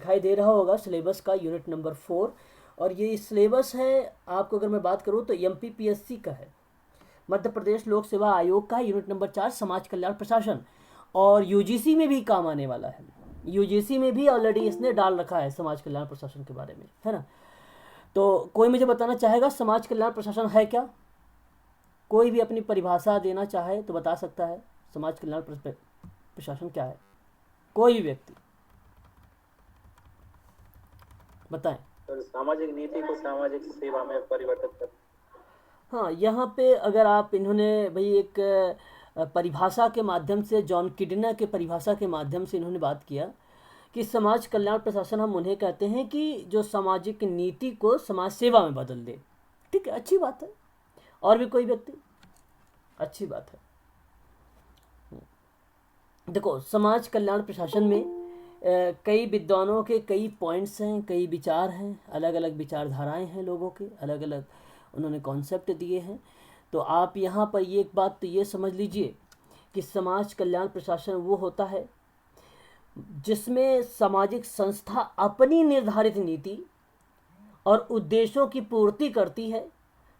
दिखाई दे रहा होगा सिलेबस का यूनिट नंबर 4। और ये सिलेबस है आपको अगर मैं बात करूँ तो MPPSC का है, मध्य प्रदेश लोक सेवा आयोग का, यूनिट नंबर 4 समाज कल्याण प्रशासन। और UGC में भी काम आने वाला है, UGC में भी ऑलरेडी इसने डाल रखा है समाज कल्याण प्रशासन के बारे में, है ना। तो कोई मुझे बताना चाहेगा समाज कल्याण प्रशासन है क्या? कोई भी अपनी परिभाषा देना चाहे तो बता सकता है, समाज कल्याण प्रशासन क्या है? कोई भी व्यक्ति बताएं। सामाजिक नीति को सामाजिक सेवा में परिवर्तित कर। हाँ, यहाँ पे अगर आप इन्होंने भाई एक परिभाषा के माध्यम से, जॉन किडना के परिभाषा के माध्यम से इन्होंने बात किया कि समाज कल्याण प्रशासन हम उन्हें कहते हैं कि जो सामाजिक नीति को समाज सेवा में बदल दे। ठीक है, अच्छी बात है। और भी कोई व्यक्ति? अच्छी बात है। देखो, समाज कल्याण प्रशासन में कई विद्वानों के कई पॉइंट्स हैं, कई विचार हैं, अलग अलग विचारधाराएं हैं लोगों के, अलग अलग उन्होंने कॉन्सेप्ट दिए हैं। तो आप यहाँ पर ये एक बात तो ये समझ लीजिए कि समाज कल्याण प्रशासन वो होता है जिसमें सामाजिक संस्था अपनी निर्धारित नीति और उद्देश्यों की पूर्ति करती है,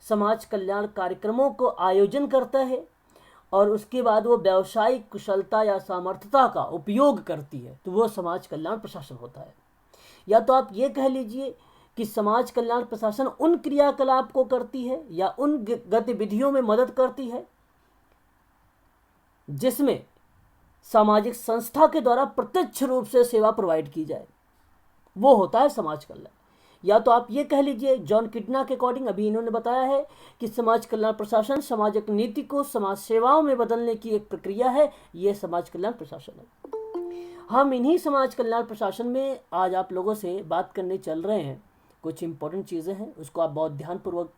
समाज कल्याण कार्यक्रमों को आयोजन करता है और उसके बाद वो व्यावसायिक कुशलता या सामर्थ्यता का उपयोग करती है, तो वो समाज कल्याण प्रशासन होता है। या तो आप ये कह लीजिए कि समाज कल्याण प्रशासन उन क्रियाकलाप को करती है या उन गतिविधियों में मदद करती है जिसमें सामाजिक संस्था के द्वारा प्रत्यक्ष रूप से सेवा प्रोवाइड की जाए, वो होता है समाज कल्याण। या तो आप ये कह लीजिए, जॉन किडना के अकॉर्डिंग अभी इन्होंने बताया है कि समाज कल्याण प्रशासन सामाजिक नीति को समाज सेवाओं में बदलने की एक प्रक्रिया है, ये समाज कल्याण प्रशासन है। हम इन्हीं समाज कल्याण प्रशासन में आज आप लोगों से बात करने चल रहे हैं। कुछ इंपॉर्टेंट चीज़ें हैं, उसको आप बहुत ध्यानपूर्वक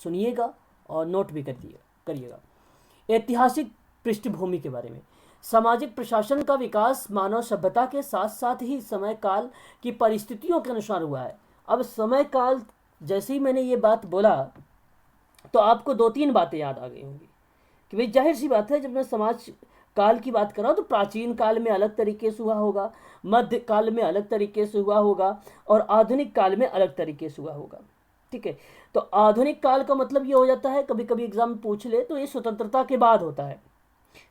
सुनिएगा और नोट भी करिएगा। ऐतिहासिक पृष्ठभूमि के बारे में, सामाजिक प्रशासन का विकास मानव सभ्यता के साथ साथ ही समय काल की परिस्थितियों के अनुसार हुआ है। अब समय काल, जैसे ही मैंने ये बात बोला तो आपको 2-3 बातें याद आ गई होंगी कि भाई जाहिर सी बात है, जब मैं समाज काल की बात कर रहा हूँ तो प्राचीन काल में अलग तरीके से हुआ होगा, मध्य काल में अलग तरीके से हुआ होगा और आधुनिक काल में अलग तरीके से हुआ होगा। ठीक है, तो आधुनिक काल का मतलब ये हो जाता है, कभी कभी एग्जाम पूछ ले तो ये स्वतंत्रता के बाद होता है,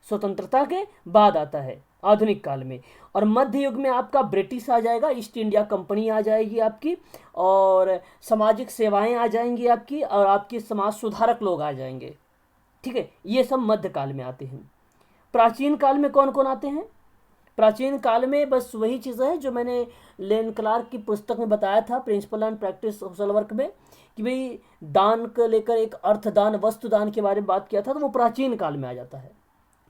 स्वतंत्रता के बाद आता है आधुनिक काल में। और मध्य युग में आपका ब्रिटिश आ जाएगा, ईस्ट इंडिया कंपनी आ जाएगी आपकी, और सामाजिक सेवाएं आ जाएंगी आपकी, और आपके समाज सुधारक लोग आ जाएंगे। ठीक है, ये सब मध्य काल में आते हैं। प्राचीन काल में कौन कौन आते हैं? प्राचीन काल में बस वही चीज़ें हैं जो मैंने लेन क्लार्क की पुस्तक में बताया था, principle and practice social work में, कि भाई दान को लेकर एक अर्थदान, वस्तुदान के बारे में बात किया था, तो वो प्राचीन काल में आ जाता है।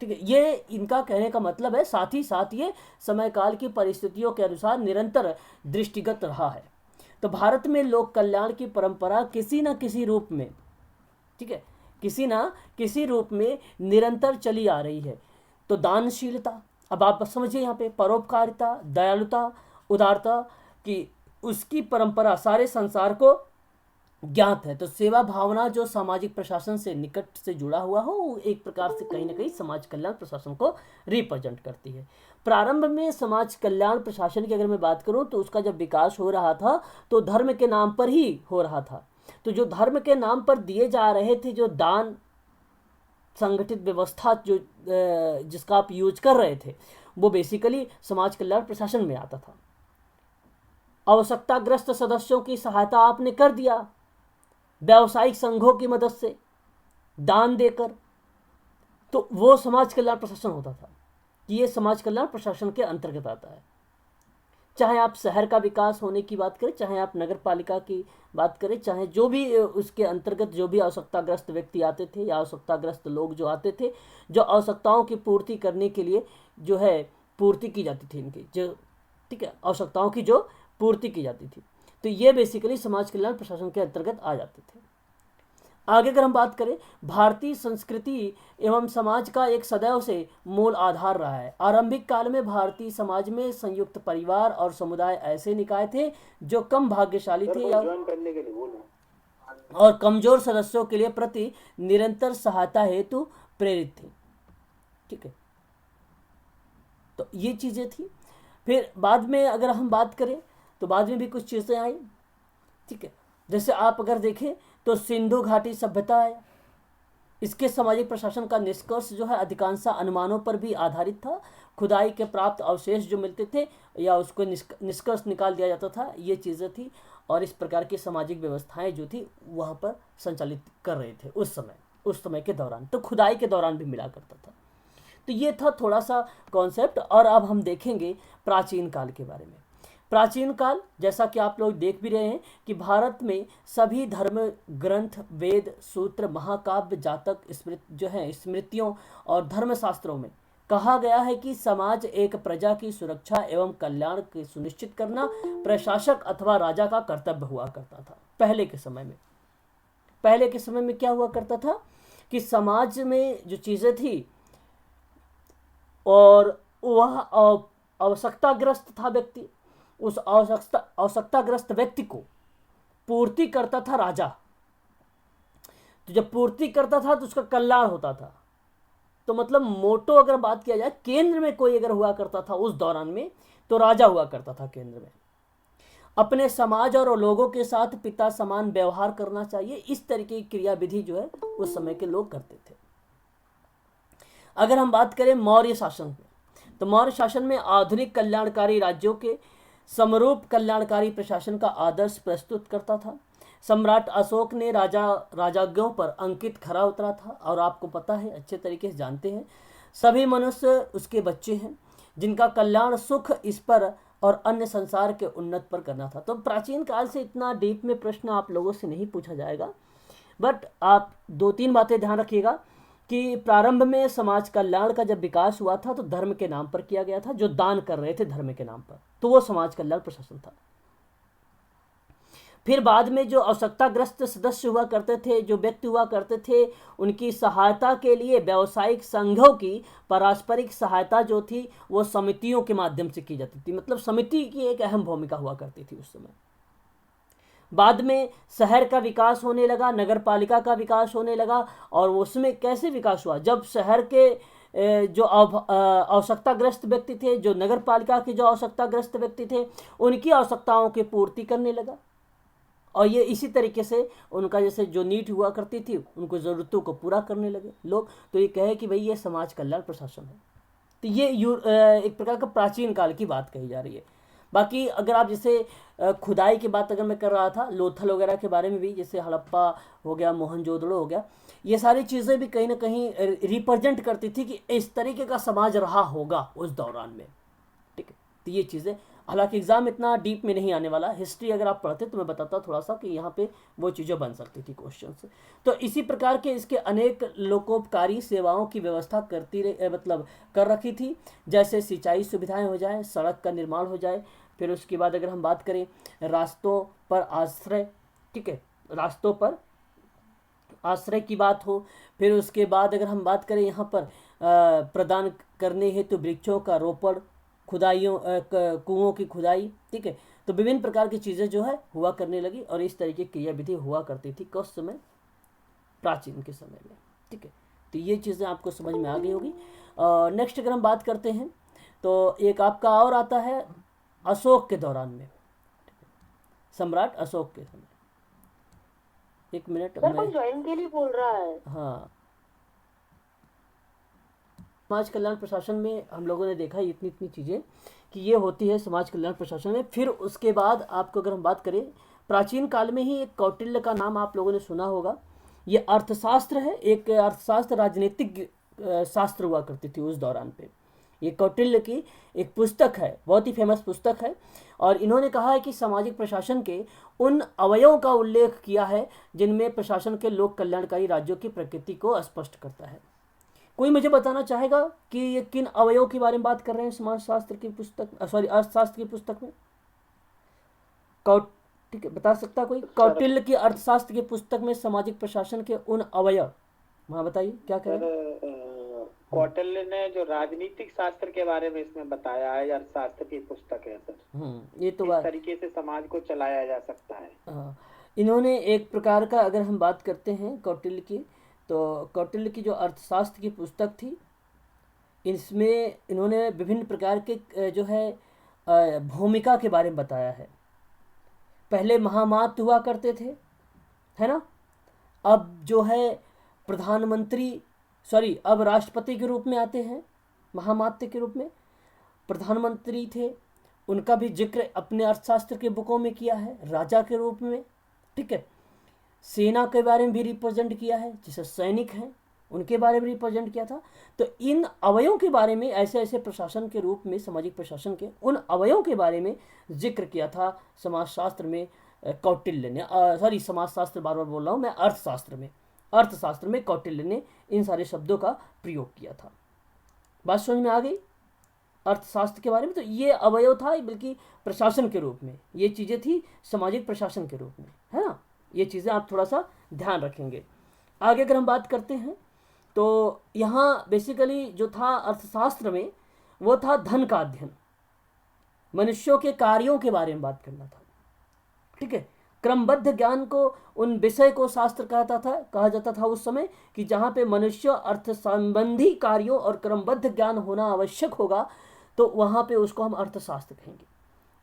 ठीक है, ये इनका कहने का मतलब है। साथ ही साथ ये समय काल की परिस्थितियों के अनुसार निरंतर दृष्टिगत रहा है। तो भारत में लोक कल्याण की परंपरा किसी न किसी रूप में, ठीक है, किसी ना किसी रूप में निरंतर चली आ रही है। तो दानशीलता, अब आप समझिए यहाँ पे परोपकारिता, दयालुता, उदारता की उसकी परंपरा सारे संसार को ज्ञात है। तो सेवा भावना जो सामाजिक प्रशासन से निकट से जुड़ा हुआ हो, वो एक प्रकार से कहीं ना कहीं समाज कल्याण प्रशासन को रिप्रेजेंट करती है। प्रारंभ में समाज कल्याण प्रशासन की अगर मैं बात करूं तो उसका जब विकास हो रहा था तो धर्म के नाम पर ही हो रहा था। तो जो धर्म के नाम पर दिए जा रहे थे जो दान, संगठित व्यवस्था जो जिसका आप यूज कर रहे थे, वो बेसिकली समाज कल्याण प्रशासन में आता था। आवश्यकताग्रस्त सदस्यों की सहायता आपने कर दिया व्यावसायिक संघों की मदद से दान देकर, तो वो समाज कल्याण प्रशासन होता था। ये समाज कल्याण प्रशासन के अंतर्गत आता है। चाहे आप शहर का विकास होने की बात करें, चाहे आप नगर पालिका की बात करें, चाहे जो भी उसके अंतर्गत जो भी आवश्यकताग्रस्त व्यक्ति आते थे या आवश्यकताग्रस्त लोग जो आते थे, जो आवश्यकताओं की पूर्ति करने के लिए जो है पूर्ति की जाती थी इनकी, जो ठीक है आवश्यकताओं की जो पूर्ति की जाती थी, तो ये बेसिकली समाज कल्याण प्रशासन के अंतर्गत आ जाते थे। आगे अगर हम बात करें, भारतीय संस्कृति एवं समाज का एक सदैव से मूल आधार रहा है। आरंभिक काल में भारतीय समाज में संयुक्त परिवार और समुदाय ऐसे निकाय थे जो कम भाग्यशाली थे और कमजोर सदस्यों के लिए प्रति निरंतर सहायता हेतु प्रेरित थे। ठीक है, तो ये चीजें थी। फिर बाद में अगर हम बात करें तो बाद में भी कुछ चीज़ें आई, ठीक है। जैसे आप अगर देखें तो सिंधु घाटी सभ्यता है, इसके सामाजिक प्रशासन का निष्कर्ष जो है अधिकांश अनुमानों पर भी आधारित था। खुदाई के प्राप्त अवशेष जो मिलते थे या उसको निष्कर्ष निकाल दिया जाता था, ये चीज़ें थी। और इस प्रकार की सामाजिक व्यवस्थाएं जो थी वहाँ पर संचालित कर रहे थे उस समय के दौरान, तो खुदाई के दौरान भी मिला करता था। तो ये था थोड़ा सा कॉन्सेप्ट। और अब हम देखेंगे प्राचीन काल के बारे में। प्राचीन काल, जैसा कि आप लोग देख भी रहे हैं कि भारत में सभी धर्म ग्रंथ, वेद, सूत्र, महाकाव्य, जातक, स्मृतियों और धर्मशास्त्रों में कहा गया है कि समाज एक प्रजा की सुरक्षा एवं कल्याण की सुनिश्चित करना प्रशासक अथवा राजा का कर्तव्य हुआ करता था। पहले के समय में क्या हुआ करता था कि समाज में जो चीज़ें थी और वह आवश्यकताग्रस्त था व्यक्ति, उस आवश्यकताग्रस्त व्यक्ति को पूर्ति करता था राजा। तो जब पूर्ति करता था तो उसका कल्याण होता था। तो मतलब मोटो अगर बात किया जाए, केंद्र में कोई अगर हुआ करता था उस दौरान में, तो राजा हुआ करता था केंद्र में। अपने समाज और लोगों के साथ पिता समान व्यवहार करना चाहिए, इस तरीके की क्रियाविधि जो है उस समय के लोग करते थे। अगर हम बात करें मौर्य शासन में, तो मौर्य शासन में आधुनिक कल्याणकारी राज्यों के समरूप कल्याणकारी प्रशासन का आदर्श प्रस्तुत करता था। सम्राट अशोक ने राजाज्ञों पर अंकित खरा उतरा था। और आपको पता है, अच्छे तरीके से जानते हैं, सभी मनुष्य उसके बच्चे हैं जिनका कल्याण सुख इस पर और अन्य संसार के उन्नत पर करना था। तो प्राचीन काल से इतना डीप में प्रश्न आप लोगों से नहीं पूछा जाएगा, बट आप 2-3 बातें ध्यान रखिएगा कि प्रारंभ में समाज कल्याण का जब विकास हुआ था तो धर्म के नाम पर किया गया था। जो दान कर रहे थे धर्म के नाम पर, तो वो समाज कल्याण प्रशासन था। फिर बाद में जो आवश्यकताग्रस्त सदस्य हुआ करते थे, जो व्यक्ति हुआ करते थे, उनकी सहायता के लिए व्यावसायिक संघों की पारस्परिक सहायता जो थी वो समितियों के माध्यम से की जाती थी। मतलब समिति की एक अहम भूमिका हुआ करती थी उस समय। बाद में शहर का विकास होने लगा, नगर पालिका का विकास होने लगा। और उसमें कैसे विकास हुआ, जब शहर के जो आवश्यकताग्रस्त व्यक्ति थे, जो नगर पालिका के जो आवश्यकताग्रस्त व्यक्ति थे, उनकी आवश्यकताओं की पूर्ति करने लगा। और ये इसी तरीके से उनका जैसे जो नीड हुआ करती थी, उनको ज़रूरतों को पूरा करने लगे लोग। तो ये कहे कि भाई ये समाज कल्याण प्रशासन है। तो ये एक प्रकार का प्राचीन काल की बात कही जा रही है। बाकी अगर आप जैसे खुदाई की बात अगर मैं कर रहा था, लोथल वगैरह के बारे में भी, जैसे हड़प्पा हो गया, मोहनजोदड़ो हो गया, ये सारी चीज़ें भी कहीं ना कहीं रिप्रेजेंट करती थी कि इस तरीके का समाज रहा होगा उस दौरान में, ठीक है। तो ये चीज़ें, हालांकि एग्जाम इतना डीप में नहीं आने वाला, हिस्ट्री अगर आप पढ़ते तो मैं बताता थोड़ा सा कि यहाँ पे वो चीज़ें बन सकती थी क्वेश्चन से। तो इसी प्रकार के इसके अनेक लोकोपकारी सेवाओं की व्यवस्था मतलब कर रखी थी, जैसे सिंचाई सुविधाएं हो जाए, सड़क का निर्माण हो जाए। फिर उसके बाद अगर हम बात करें रास्तों पर आश्रय, ठीक है, रास्तों पर आश्रय की बात हो। फिर उसके बाद अगर हम बात करें यहाँ पर प्रदान करने हेतु वृक्षों का रोपण, खुदाइयों कुओं की खुदाई, ठीक है। तो विभिन्न प्रकार की चीज़ें जो है हुआ करने लगी। और इस तरीके की क्रियाविधि हुआ करती थी उस समय, प्राचीन के समय में, ठीक है। तो ये चीज़ें आपको समझ में आ गई होगी। नेक्स्ट अगर हम बात करते हैं तो एक आपका और आता है अशोक के दौरान में, सम्राट अशोक के समय। एक मिनट, मैं ज्वाइन के लिए बोल रहा है। हाँ, समाज कल्याण प्रशासन में हम लोगों ने देखा इतनी इतनी चीज़ें कि ये होती है समाज कल्याण प्रशासन में। फिर उसके बाद आपको अगर हम बात करें, प्राचीन काल में ही एक कौटिल्य का नाम आप लोगों ने सुना होगा। ये अर्थशास्त्र है, एक अर्थशास्त्र राजनीतिक शास्त्र हुआ करती थी उस दौरान पे। ये कौटिल्य की एक पुस्तक है, बहुत ही फेमस पुस्तक है। और इन्होंने कहा है कि सामाजिक प्रशासन के उन अवयवों का उल्लेख किया है जिनमें प्रशासन के लोक कल्याणकारी राज्यों की प्रकृति को स्पष्ट करता है। कोई मुझे बताना चाहेगा कि ये किन अवयवों के बारे में बात कर रहे हैं समाजशास्त्र की पुस्तक, अर्थशास्त्र की पुस्तक में? ठीक है, बता सकता कोई? कौटिल्य की अर्थशास्त्र की पुस्तक में सामाजिक प्रशासन के उन अवयव, वहाँ बताइए क्या कह रहे हैं? कौटिल्य ने जो राजनीतिक शास्त्र के बारे में इसमें बताया है, अर्थशास्त्र की पुस्तक है सर। ये तो इस तरीके से समाज को चलाया जा सकता है। इन्होंने एक प्रकार का, अगर हम बात करते हैं कौटिल्य की, तो कौटिल्य की जो अर्थशास्त्र की पुस्तक थी, इसमें इन्होंने विभिन्न प्रकार के जो है भूमिका के बारे में बताया है। पहले महामात्र हुआ करते थे, है ना। अब जो है प्रधानमंत्री, अब राष्ट्रपति के रूप में आते हैं, महामात्र के रूप में। प्रधानमंत्री थे, उनका भी जिक्र अपने अर्थशास्त्र के बुकों में किया है, राजा के रूप में, ठीक है। सेना के बारे में भी रिप्रेजेंट किया है, जैसे सैनिक हैं उनके बारे में रिप्रेजेंट किया था। तो इन अवयवों के बारे में, ऐसे ऐसे प्रशासन के रूप में, सामाजिक प्रशासन के उन अवयवों के बारे में जिक्र किया था समाजशास्त्र में कौटिल्य ने, समाजशास्त्र बार बार बोल रहा हूँ मैं, अर्थशास्त्र में कौटिल्य ने इन सारे शब्दों का प्रयोग किया था। बात समझ में आ गई अर्थशास्त्र के बारे में। तो ये अवयव था, बल्कि प्रशासन के रूप में ये चीज़ें थी, सामाजिक प्रशासन के रूप में, है ना। ये चीज़ें आप थोड़ा सा ध्यान रखेंगे। आगे अगर हम बात करते हैं तो यहाँ बेसिकली जो था अर्थशास्त्र में, वो था धन का अध्ययन, मनुष्यों के कार्यों के बारे में बात करना था, ठीक है। क्रमबद्ध ज्ञान को, उन विषय को शास्त्र कहा जाता था उस समय, कि जहाँ पे मनुष्य अर्थ संबंधी कार्यों और क्रमबद्ध ज्ञान होना आवश्यक होगा, तो वहाँ पे उसको हम अर्थशास्त्र कहेंगे।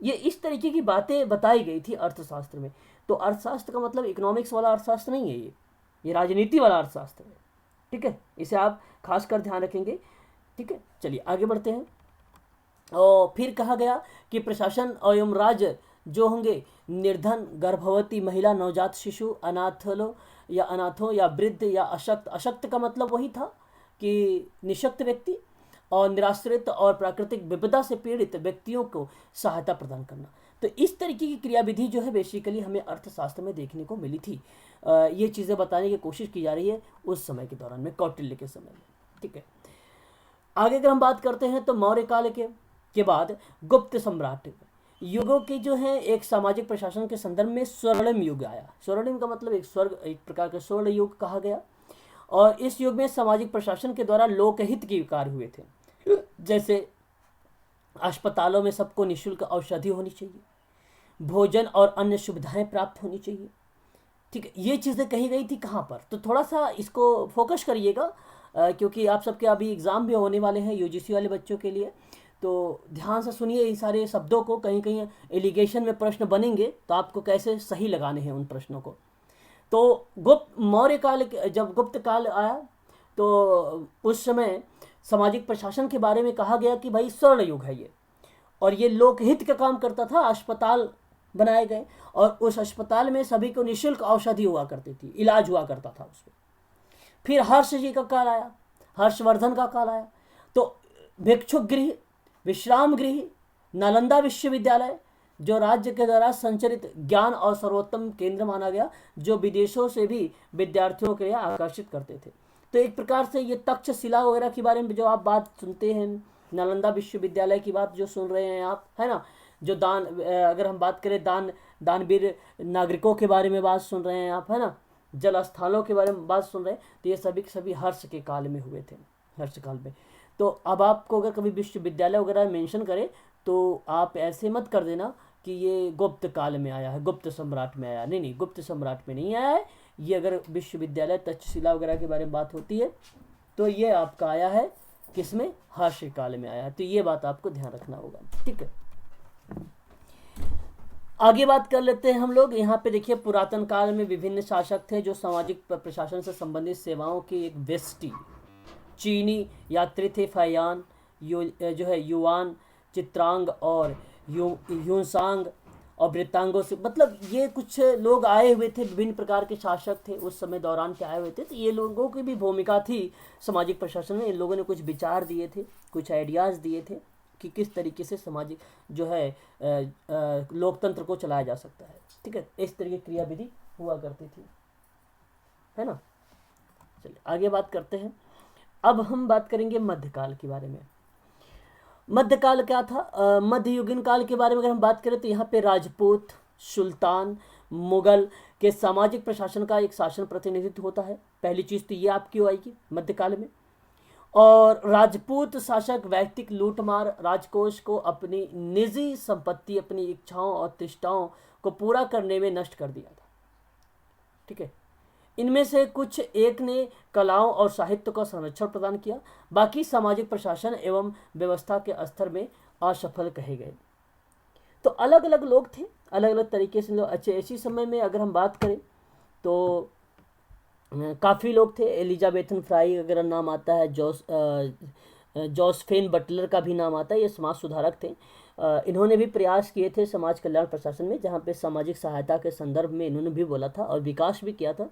ये इस तरीके की बातें बताई गई थी अर्थशास्त्र में। तो अर्थशास्त्र का मतलब इकोनॉमिक्स वाला अर्थशास्त्र नहीं है, ये राजनीति वाला अर्थशास्त्र है, ठीक है। इसे आप खासकर ध्यान रखेंगे, ठीक है। चलिए आगे बढ़ते हैं। और फिर कहा गया कि प्रशासन एवं राज्य जो होंगे, निर्धन, गर्भवती महिला, नवजात शिशु, अनाथों या वृद्ध या अशक्त। अशक्त का मतलब वही था कि निशक्त व्यक्ति, और निराश्रित और प्राकृतिक विपदा से पीड़ित व्यक्तियों को सहायता प्रदान करना। तो इस तरीके की क्रियाविधि जो है बेसिकली हमें अर्थशास्त्र में देखने को मिली थी। ये चीज़ें बताने की कोशिश की जा रही है उस समय के दौरान में, कौटिल्य के समय में, ठीक है। आगे अगर हम बात करते हैं तो मौर्य काल के बाद गुप्त सम्राट युगों की जो है एक सामाजिक प्रशासन के संदर्भ में स्वर्णिम युग आया। स्वर्णिम का मतलब एक प्रकार का स्वर्ण युग कहा गया। और इस युग में सामाजिक प्रशासन के द्वारा लोकहित के कार्य हुए थे, जैसे अस्पतालों में सबको निःशुल्क औषधि होनी चाहिए, भोजन और अन्य सुविधाएं प्राप्त होनी चाहिए, ठीक है। ये चीज़ें कही गई थी कहाँ पर, तो थोड़ा सा इसको फोकस करिएगा, क्योंकि आप सबके अभी एग्ज़ाम भी होने वाले हैं यूजीसी वाले बच्चों के लिए। तो ध्यान से सुनिए इन सारे शब्दों को, कहीं कहीं एलिगेशन में प्रश्न बनेंगे तो आपको कैसे सही लगाने हैं उन प्रश्नों को। तो मौर्य काल, जब गुप्त काल आया तो उस समय सामाजिक प्रशासन के बारे में कहा गया कि भाई स्वर्ण युग है ये, और ये लोकहित का काम करता था। अस्पताल बनाए गए और उस अस्पताल में सभी को निःशुल्क औषधि हुआ करती थी, इलाज हुआ करता था उसमें। फिर हर्ष जी का काल आया, हर्षवर्धन का काल आया, तो भिक्षुक गृह, विश्राम गृह, नालंदा विश्वविद्यालय जो राज्य के द्वारा संचरित ज्ञान और सर्वोत्तम केंद्र माना गया, जो विदेशों से भी विद्यार्थियों के लिए आकर्षित करते थे। तो एक प्रकार से ये तक्षशिला वगैरह के बारे में जो आप बात सुनते हैं, नालंदा विश्वविद्यालय की बात जो सुन रहे हैं आप, है ना, जो अगर हम बात करें दानवीर नागरिकों के बारे में बात सुन रहे हैं आप, है ना, जल स्थानों के बारे में बात सुन रहे हैं, तो ये सभी हर्ष के काल में हुए थे, हर्ष काल में। तो अब आपको अगर कभी विश्वविद्यालय वगैरह मेंशन करे तो आप ऐसे मत कर देना कि ये गुप्त काल में आया है, गुप्त सम्राट में आया। नहीं, गुप्त सम्राट में नहीं आया है ये। अगर विश्वविद्यालय तक्षशिला वगैरह के बारे में बात होती है तो ये आपका आया है किसमें, हर्ष काल में आया है। तो ये बात आपको ध्यान रखना होगा, ठीक है। आगे बात कर लेते हैं हम लोग। यहाँ पे देखिए पुरातन काल में विभिन्न शासक थे जो सामाजिक प्रशासन से संबंधित सेवाओं की एक व्यष्टि। चीनी यात्री थे फायान, जो है युवान, चित्रांग और यूनसांग और वृत्तांगों से, मतलब ये कुछ लोग आए हुए थे, विभिन्न प्रकार के शासक थे उस समय दौरान के आए हुए थे। तो ये लोगों की भी भूमिका थी सामाजिक प्रशासन में। इन लोगों ने कुछ विचार दिए थे, कुछ आइडियाज़ दिए थे कि किस तरीके से सामाजिक जो है लोकतंत्र को चलाया जा सकता है, ठीक है। इस तरीके की क्रियाविधि हुआ करती थी, है ना। चलिए आगे बात करते हैं। अब हम बात करेंगे मध्यकाल के बारे में। मध्यकाल क्या था, मध्ययुगीन काल के बारे में अगर हम बात करें तो यहाँ पे राजपूत, सुल्तान, मुगल के सामाजिक प्रशासन का एक शासन प्रतिनिधित्व होता है। पहली चीज़ तो ये आपकी आएगी मध्यकाल में। और राजपूत शासक वैयक्तिक लूटमार, राजकोष को अपनी निजी संपत्ति, अपनी इच्छाओं और तृष्णाओं को पूरा करने में नष्ट कर दिया था, ठीक है। इनमें से कुछ एक ने कलाओं और साहित्य का संरक्षण प्रदान किया, बाकी सामाजिक प्रशासन एवं व्यवस्था के स्तर में असफल कहे गए। तो अलग अलग लोग थे अलग अलग तरीके से लोग अच्छे। इसी समय में अगर हम बात करें तो काफ़ी लोग थे, एलिजाबेथन फ्राई वगैरह नाम आता है, जोसेफिन बटलर का भी नाम आता है, ये समाज सुधारक थे। इन्होंने भी प्रयास किए थे समाज कल्याण प्रशासन में, जहाँ पे सामाजिक सहायता के संदर्भ में इन्होंने भी बोला था और विकास भी किया था।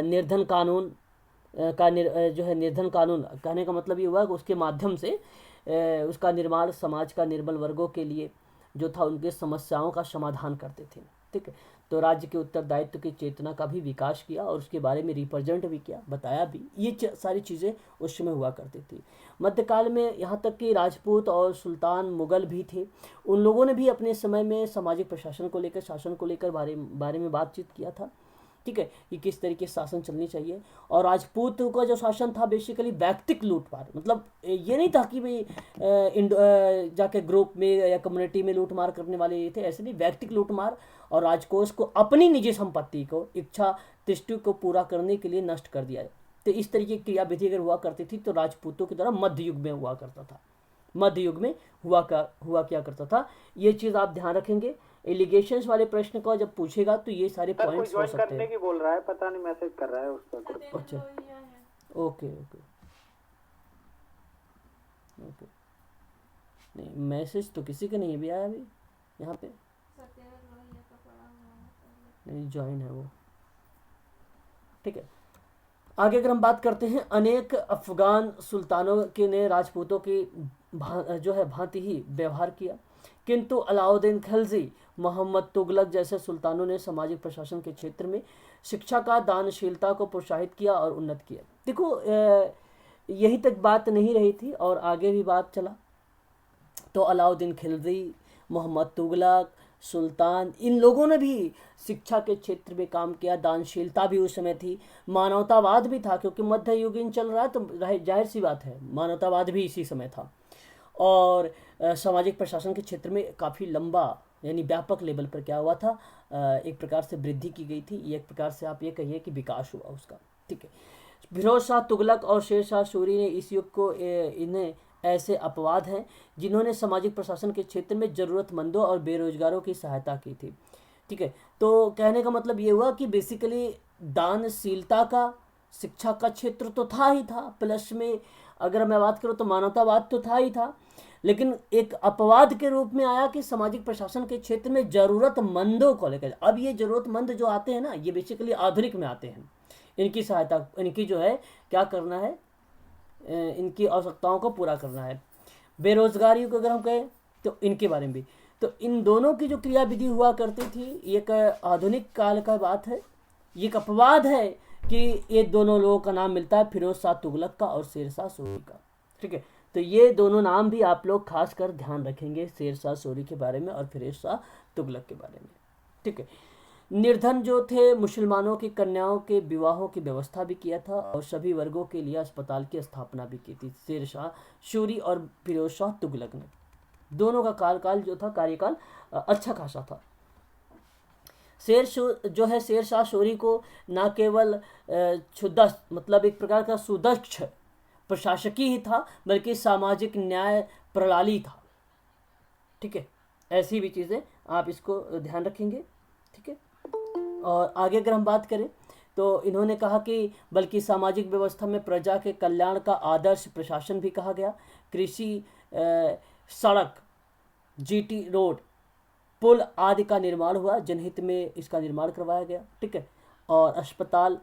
निर्धन कानून जो है, निर्धन कानून कहने का मतलब ये हुआ कि उसके माध्यम से उसका निर्माण समाज का निर्बल वर्गों के लिए जो था उनके समस्याओं का समाधान करते थे। ठीक है, तो राज्य के उत्तरदायित्व की चेतना का भी विकास किया और उसके बारे में रिप्रेजेंट भी किया, बताया भी। ये सारी चीज़ें उस समय हुआ करती थी। मध्यकाल में यहाँ तक कि राजपूत और सुल्तान मुगल भी थे, उन लोगों ने भी अपने समय में सामाजिक प्रशासन को लेकर, शासन को लेकर बारे में बातचीत किया था। ठीक है, कि किस तरीके से शासन चलनी चाहिए। और राजपूत का जो शासन था बेसिकली व्यक्तिक लूटमार, मतलब ये नहीं था कि भाई जाके ग्रुप में या कम्युनिटी में लूटमार करने वाले ये थे, ऐसे नहीं, व्यक्तिक लूटमार और राजकोष को, अपनी निजी संपत्ति को, इच्छा तुष्टि को पूरा करने के लिए नष्ट कर दिया। तो इस तरीके की क्रियाविधि अगर हुआ करती थी तो राजपूतों की तरह मध्य युग में हुआ करता था। मध्य युग में हुआ क्या करता था, ये चीज़ आप ध्यान रखेंगे। एलिगेशंस वाले प्रश्न को जब पूछेगा तो ये सारे पॉइंट्स हो सकते हैं। की बोल रहा है, पता नहीं मैसेज कर रहा है उस पर। अच्छा, ओके ओके ओके, नहीं मैसेज तो किसी का नहीं भी आया अभी यहाँ पे, नहीं ज्वाइन है वो। ठीक है, आगे अगर हम बात करते हैं, अनेक अफगान सुल्तानों के ने राजपूतों की जो है भांति ही व्यवहार किया, किंतु अलाउद्दीन खिलजी, मोहम्मद तुगलक जैसे सुल्तानों ने सामाजिक प्रशासन के क्षेत्र में शिक्षा का, दानशीलता को प्रोत्साहित किया और उन्नत किया। देखो यही तक बात नहीं रही थी और आगे भी बात चला। तो अलाउद्दीन खिलजी, मोहम्मद तुगलक, सुल्तान, इन लोगों ने भी शिक्षा के क्षेत्र में काम किया, दानशीलता भी उस समय थी, मानवतावाद भी था, क्योंकि मध्य युगीन चल रहा है तो जाहिर सी बात है मानवतावाद भी इसी समय था। और सामाजिक प्रशासन के क्षेत्र में काफ़ी लंबा यानी व्यापक लेवल पर क्या हुआ था, एक प्रकार से वृद्धि की गई थी, एक प्रकार से आप ये कहिए कि विकास हुआ उसका। ठीक है, फिरोज शाह तुगलक और शेर शाह सूरी ने इस युग को इन्हें ऐसे अपवाद हैं जिन्होंने सामाजिक प्रशासन के क्षेत्र में ज़रूरतमंदों और बेरोजगारों की सहायता की थी। ठीक है, तो कहने का मतलब ये हुआ कि बेसिकली दानशीलता का, शिक्षा का क्षेत्र तो था ही था, प्लस में अगर मैं बात करूँ तो मानवतावाद तो था ही था, लेकिन एक अपवाद के रूप में आया कि सामाजिक प्रशासन के क्षेत्र में ज़रूरतमंदों को लेकर। अब ये ज़रूरतमंद जो आते हैं ना, ये बेसिकली आधुनिक में आते हैं, इनकी सहायता, इनकी जो है क्या करना है, इनकी आवश्यकताओं को पूरा करना है। बेरोजगारी को अगर हम कहें तो इनके बारे में भी, तो इन दोनों की जो क्रियाविधि हुआ करती थी, ये एक आधुनिक काल का बात है। ये एक अपवाद है कि ये दोनों लोगों का नाम मिलता है, फिरोज शाह तुगलक का और शेर शाह सूरी का। ठीक है, तो ये दोनों नाम भी आप लोग खास कर ध्यान रखेंगे, शेर शाह सूरी के बारे में और फिरोज शाह तुगलक के बारे में। ठीक है, निर्धन जो थे मुसलमानों की कन्याओं के विवाहों की व्यवस्था भी किया था और सभी वर्गों के लिए अस्पताल की स्थापना भी की थी शेर शाह सूरी और फिरोज शाह तुगलक ने। दोनों का कार्यकाल अच्छा खासा था। शेर शाह सूरी को न केवल क्षुद्र मतलब एक प्रकार का सुदक्ष प्रशासकी ही था, बल्कि सामाजिक न्याय प्रणाली था। ठीक है, ऐसी भी चीज़ें आप इसको ध्यान रखेंगे। ठीक है, और आगे अगर हम बात करें तो इन्होंने कहा कि बल्कि सामाजिक व्यवस्था में प्रजा के कल्याण का आदर्श प्रशासन भी कहा गया। कृषि, सड़क, जीटी रोड, पुल आदि का निर्माण हुआ, जनहित में इसका निर्माण करवाया गया। ठीक है, और अस्पताल,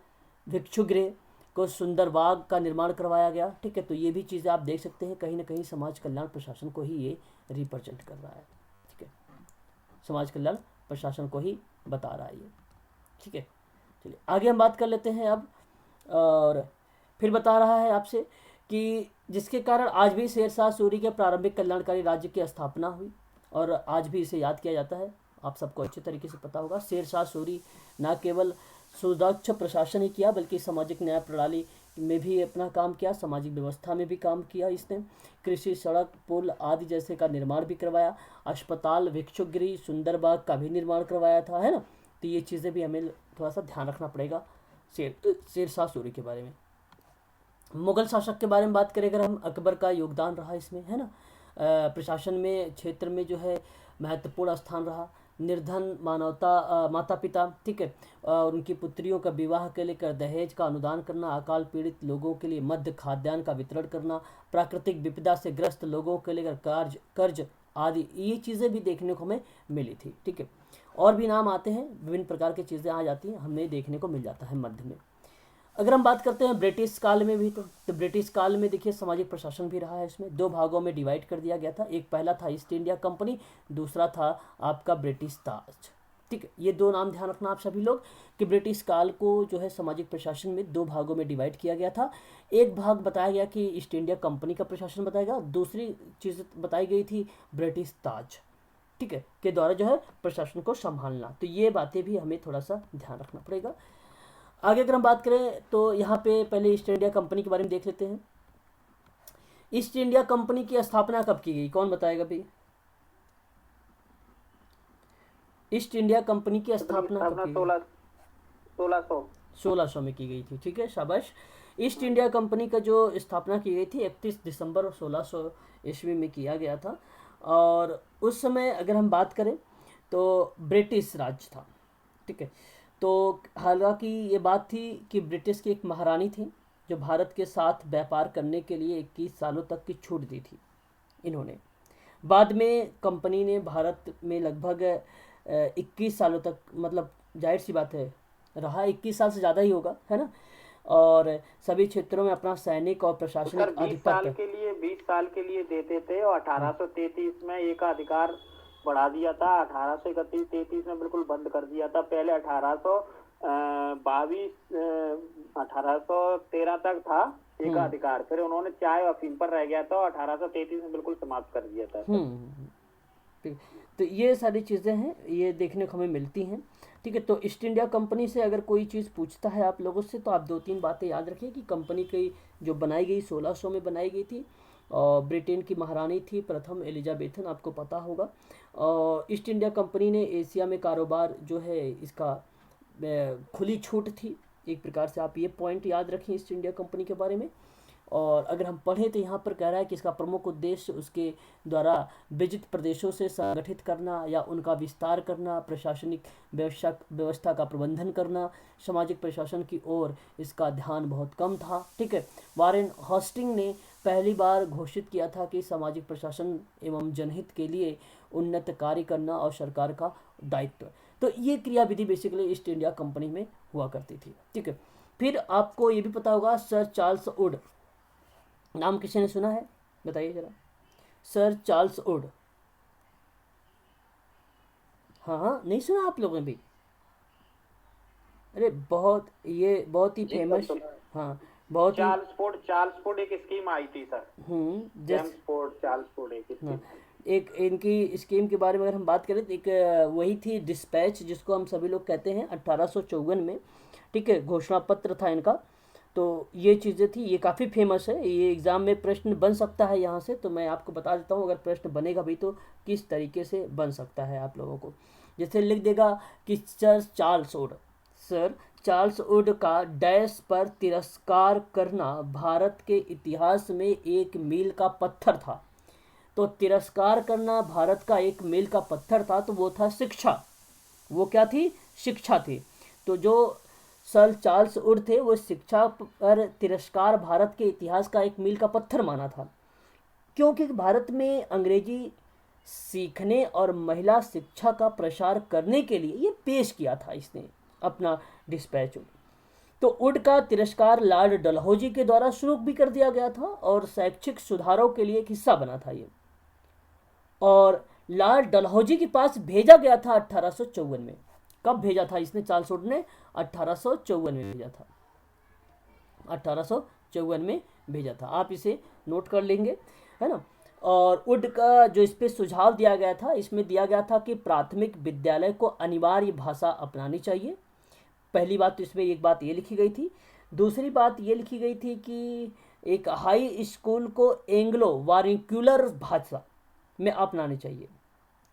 भिक्षुगृह को, सुंदर बाग का निर्माण करवाया गया। ठीक है, तो ये भी चीज़ें आप देख सकते हैं, कहीं ना कहीं समाज कल्याण प्रशासन को ही ये रिप्रेजेंट कर रहा है। ठीक है, समाज कल्याण प्रशासन को ही बता रहा है ये। ठीक है, चलिए आगे हम बात कर लेते हैं अब। और फिर बता रहा है आपसे कि जिसके कारण आज भी शेर शाह सूरी के प्रारंभिक कल्याणकारी राज्य की स्थापना हुई और आज भी इसे याद किया जाता है। आप सबको अच्छे तरीके से पता होगा, शेर शाह सूरी न केवल सुदक्ष प्रशासन ही किया, बल्कि सामाजिक न्याय प्रणाली में भी अपना काम किया, सामाजिक व्यवस्था में भी काम किया इसने। कृषि, सड़क, पुल आदि जैसे का निर्माण भी करवाया। अस्पताल, भिक्षुगृह, सुंदर बाग का भी निर्माण करवाया था, है ना। तो ये चीज़ें भी हमें थोड़ा सा ध्यान रखना पड़ेगा शेर शाह सूरी के बारे में। मुगल शासक के बारे में बात करें अगर हम, अकबर का योगदान रहा इसमें, है ना। प्रशासन में क्षेत्र में जो है महत्वपूर्ण स्थान रहा। निर्धन माता पिता, ठीक है, और उनकी पुत्रियों का विवाह के लिए कर दहेज का अनुदान करना, अकाल पीड़ित लोगों के लिए मध्य खाद्यान्न का वितरण करना, प्राकृतिक विपदा से ग्रस्त लोगों के लिए कर्ज आदि, ये चीज़ें भी देखने को हमें मिली थी, ठीक है। और भी नाम आते हैं, विभिन्न प्रकार की चीज़ें आ जाती हैं, हमें देखने को मिल जाता है मध्य में। अगर हम बात करते हैं ब्रिटिश काल में भी, तो ब्रिटिश काल में देखिए सामाजिक प्रशासन भी रहा है। इसमें दो भागों में डिवाइड कर दिया गया था। एक पहला था ईस्ट इंडिया कंपनी, दूसरा था आपका ब्रिटिश ताज, ठीक है। ये दो नाम ध्यान रखना आप सभी लोग कि ब्रिटिश काल को जो है सामाजिक प्रशासन में दो भागों में डिवाइड किया गया था। एक भाग बताया गया कि ईस्ट इंडिया कंपनी का प्रशासन बताया गया, दूसरी चीज़ बताई गई थी ब्रिटिश ताज, ठीक है, के द्वारा जो है प्रशासन को संभालना। तो ये बातें भी हमें थोड़ा सा ध्यान रखना पड़ेगा। आगे अगर हम बात करें तो यहाँ पे पहले ईस्ट इंडिया कंपनी के बारे में देख लेते हैं। ईस्ट इंडिया कंपनी की स्थापना कब की गई, कौन बताएगा भाई? ईस्ट इंडिया कंपनी की स्थापना कब की गई? 1600 में की गई थी, ठीक है, शाबाश। ईस्ट इंडिया कंपनी का जो स्थापना की गई थी 31 दिसंबर 1600 ईस्वी में किया गया था। और उस समय अगर हम बात करें तो ब्रिटिश राज था, ठीक है। तो हालांकि ये बात थी कि ब्रिटिश की एक महारानी थी जो भारत के साथ व्यापार करने के लिए 21 सालों तक की छूट दी थी इन्होंने। बाद में कंपनी ने भारत में लगभग 21 सालों तक, मतलब जाहिर सी बात है रहा, 21 साल से ज़्यादा ही होगा, है ना, और सभी क्षेत्रों में अपना सैनिक और प्रशासनिक आधिपत्य 20 साल के लिए देते थे। और 1833 में एक अधिकार बढ़ा दिया था, 1831-33 में बिल्कुल बंद कर दिया था। पहले 1813 तक था एक अधिकार, फिर उन्होंने चाय और अफीम पर रह गया था और 1833 में बिल्कुल समाप्त कर दिया था। तो ये सारी चीज़ें हैं, ये देखने को हमें मिलती हैं, ठीक है। तो ईस्ट इंडिया कंपनी से अगर कोई चीज़ पूछता है आप लोगों से तो आप 2-3 बातें याद रखिए कि कंपनी की जो बनाई गई 1600 में बनाई गई थी, और ब्रिटेन की महारानी थी प्रथम एलिजाबेथन, आपको पता होगा। और ईस्ट इंडिया कंपनी ने एशिया में कारोबार जो है इसका खुली छूट थी, एक प्रकार से आप ये पॉइंट याद रखें ईस्ट इंडिया कंपनी के बारे में। और अगर हम पढ़ें तो यहाँ पर कह रहा है कि इसका प्रमुख उद्देश्य उसके द्वारा विजित प्रदेशों से संगठित करना या उनका विस्तार करना, प्रशासनिक व्यवस्था का प्रबंधन करना, सामाजिक प्रशासन की ओर इसका ध्यान बहुत कम था, ठीक है। वारेन हॉस्टिंग ने पहली बार घोषित किया था कि सामाजिक प्रशासन एवं जनहित के लिए उन्नत कार्य करना और सरकार का दायित्व। तो ये क्रियाविधि बेसिकली ईस्ट इंडिया कंपनी में हुआ करती थी, ठीक है। फिर आपको ये भी पता होगा सर चार्ल्स वुड, नाम किसी ने सुना है, बताइए जरा। सर चार्ल्स वुड, हाँ नहीं सुना आप लोगों ने भी? अरे बहुत ही फेमस, हाँ बहुत ही। चार्ल्स फोर्ड एक स्कीम आई थी सर। चार्ल्स फोर्ड एक इनकी स्कीम के बारे में अगर हम बात करें तो एक वही थी डिस्पैच, जिसको हम सभी लोग कहते हैं, 1854 में, ठीक है, घोषणा पत्र था इनका। तो ये चीज़ें थी, ये काफ़ी फेमस है, ये एग्ज़ाम में प्रश्न बन सकता है यहाँ से, तो मैं आपको बता देता हूँ अगर प्रश्न बनेगा भी तो किस तरीके से बन सकता है आप लोगों को। जैसे लिख देगा कि सर चार्ल्स वुड का डैश पर तिरस्कार करना भारत के इतिहास में एक मील का पत्थर था। तो तिरस्कार करना भारत का एक मील का पत्थर था, तो वो था शिक्षा। वो क्या थी? शिक्षा थी। तो जो सर चार्ल्स वुड थे वो शिक्षा पर तिरस्कार भारत के इतिहास का एक मील का पत्थर माना था, क्योंकि भारत में अंग्रेजी सीखने और महिला शिक्षा का प्रसार करने के लिए ये पेश किया था इसने अपना डिस्पैच। तो वुड का तिरस्कार लॉर्ड डलहौजी के द्वारा शुरू भी कर दिया गया था और शैक्षिक सुधारों के लिए एक हिस्सा बना था ये, और लॉर्ड डलहौजी के पास भेजा गया था 1854 में। कब भेजा था इसने? चार्ल्स वुड ने 1854 में भेजा था, 1854 में भेजा था। आप इसे नोट कर लेंगे, है ना। और वुड का जो इस पे सुझाव दिया गया था, इसमें दिया गया था कि प्राथमिक विद्यालय को अनिवार्य भाषा अपनानी चाहिए। पहली बात तो इसमें एक बात ये लिखी गई थी। दूसरी बात ये लिखी गई थी कि एक हाई स्कूल को एंग्लो वर्नाक्युलर भाषा में अपनानी चाहिए,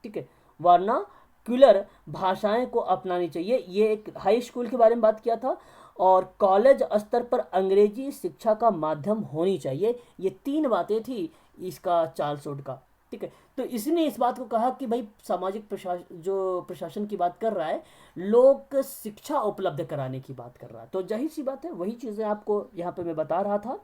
ठीक है, वर्नाक्युलर भाषाएं को अपनानी चाहिए। ये एक हाई स्कूल के बारे में बात किया था। और कॉलेज स्तर पर अंग्रेजी शिक्षा का माध्यम होनी चाहिए। ये 3 बातें थी इसका चार्ल्स वुड का, ठीक है। तो इसने इस बात को कहा कि भाई सामाजिक प्रशासन, जो प्रशासन की बात कर रहा है, लोक शिक्षा उपलब्ध कराने की बात कर रहा है। तो जाहिर सी बात है, वही चीज़ें आपको यहाँ पे मैं बता रहा था।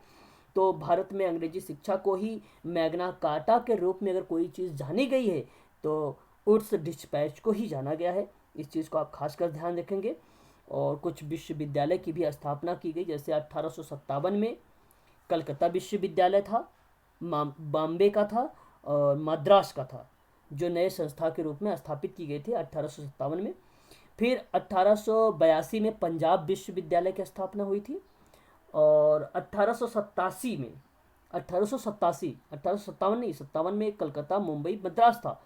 तो भारत में अंग्रेजी शिक्षा को ही मैग्ना कार्टा के रूप में अगर कोई चीज़ जानी गई है तो उड्स डिस्पैच को ही जाना गया है। इस चीज़ को आप खासकर ध्यान रखेंगे। और कुछ विश्वविद्यालय की भी स्थापना की गई, जैसे 1857 में कलकत्ता विश्वविद्यालय था, बॉम्बे का था और मद्रास का था, जो नए संस्था के रूप में स्थापित की गई थी 1857 में। फिर 1882 में पंजाब विश्वविद्यालय की स्थापना हुई थी। और 1887 में 1857 नहीं, 57 में कलकत्ता, मुंबई, मद्रास था।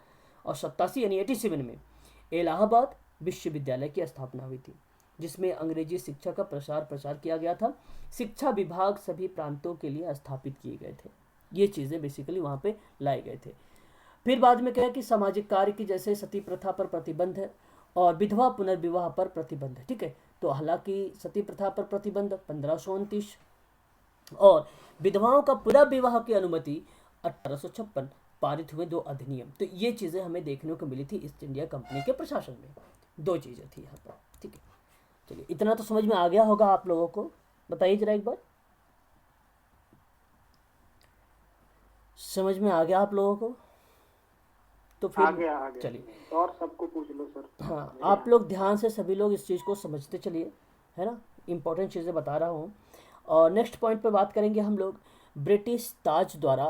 और 87 यानी 87 में इलाहाबाद विश्वविद्यालय की स्थापना हुई थी, जिसमें अंग्रेजी शिक्षा का प्रचार किया गया था। शिक्षा विभाग सभी प्रांतों के लिए स्थापित किए गए थे। ये चीज़ें बेसिकली वहाँ पे लाए गए थे। फिर बाद में कहा कि सामाजिक कार्य की, जैसे सती प्रथा पर प्रतिबंध है और विधवा पुनर्विवाह पर प्रतिबंध है। ठीक है। तो हालांकि सती प्रथा पर प्रतिबंध 1529 और विधवाओं का पुनर्विवाह की अनुमति 1856 पारित हुए 2 अधिनियम। तो ये चीज़ें हमें देखने को मिली थी ईस्ट इंडिया कंपनी के प्रशासन में। 2 चीज़ें थी यहाँ पर। ठीक है, चलिए इतना तो समझ में आ गया होगा आप लोगों को। बताइए जरा एक बार, समझ में आ गया आप लोगों को? तो फिर आगे चलिए, और सबको पूछ लो सर। हाँ आप लोग ध्यान से सभी लोग इस चीज़ को समझते चलिए, है ना। इंपॉर्टेंट चीज़ें बता रहा हूँ। और नेक्स्ट पॉइंट पे बात करेंगे हम लोग, ब्रिटिश ताज द्वारा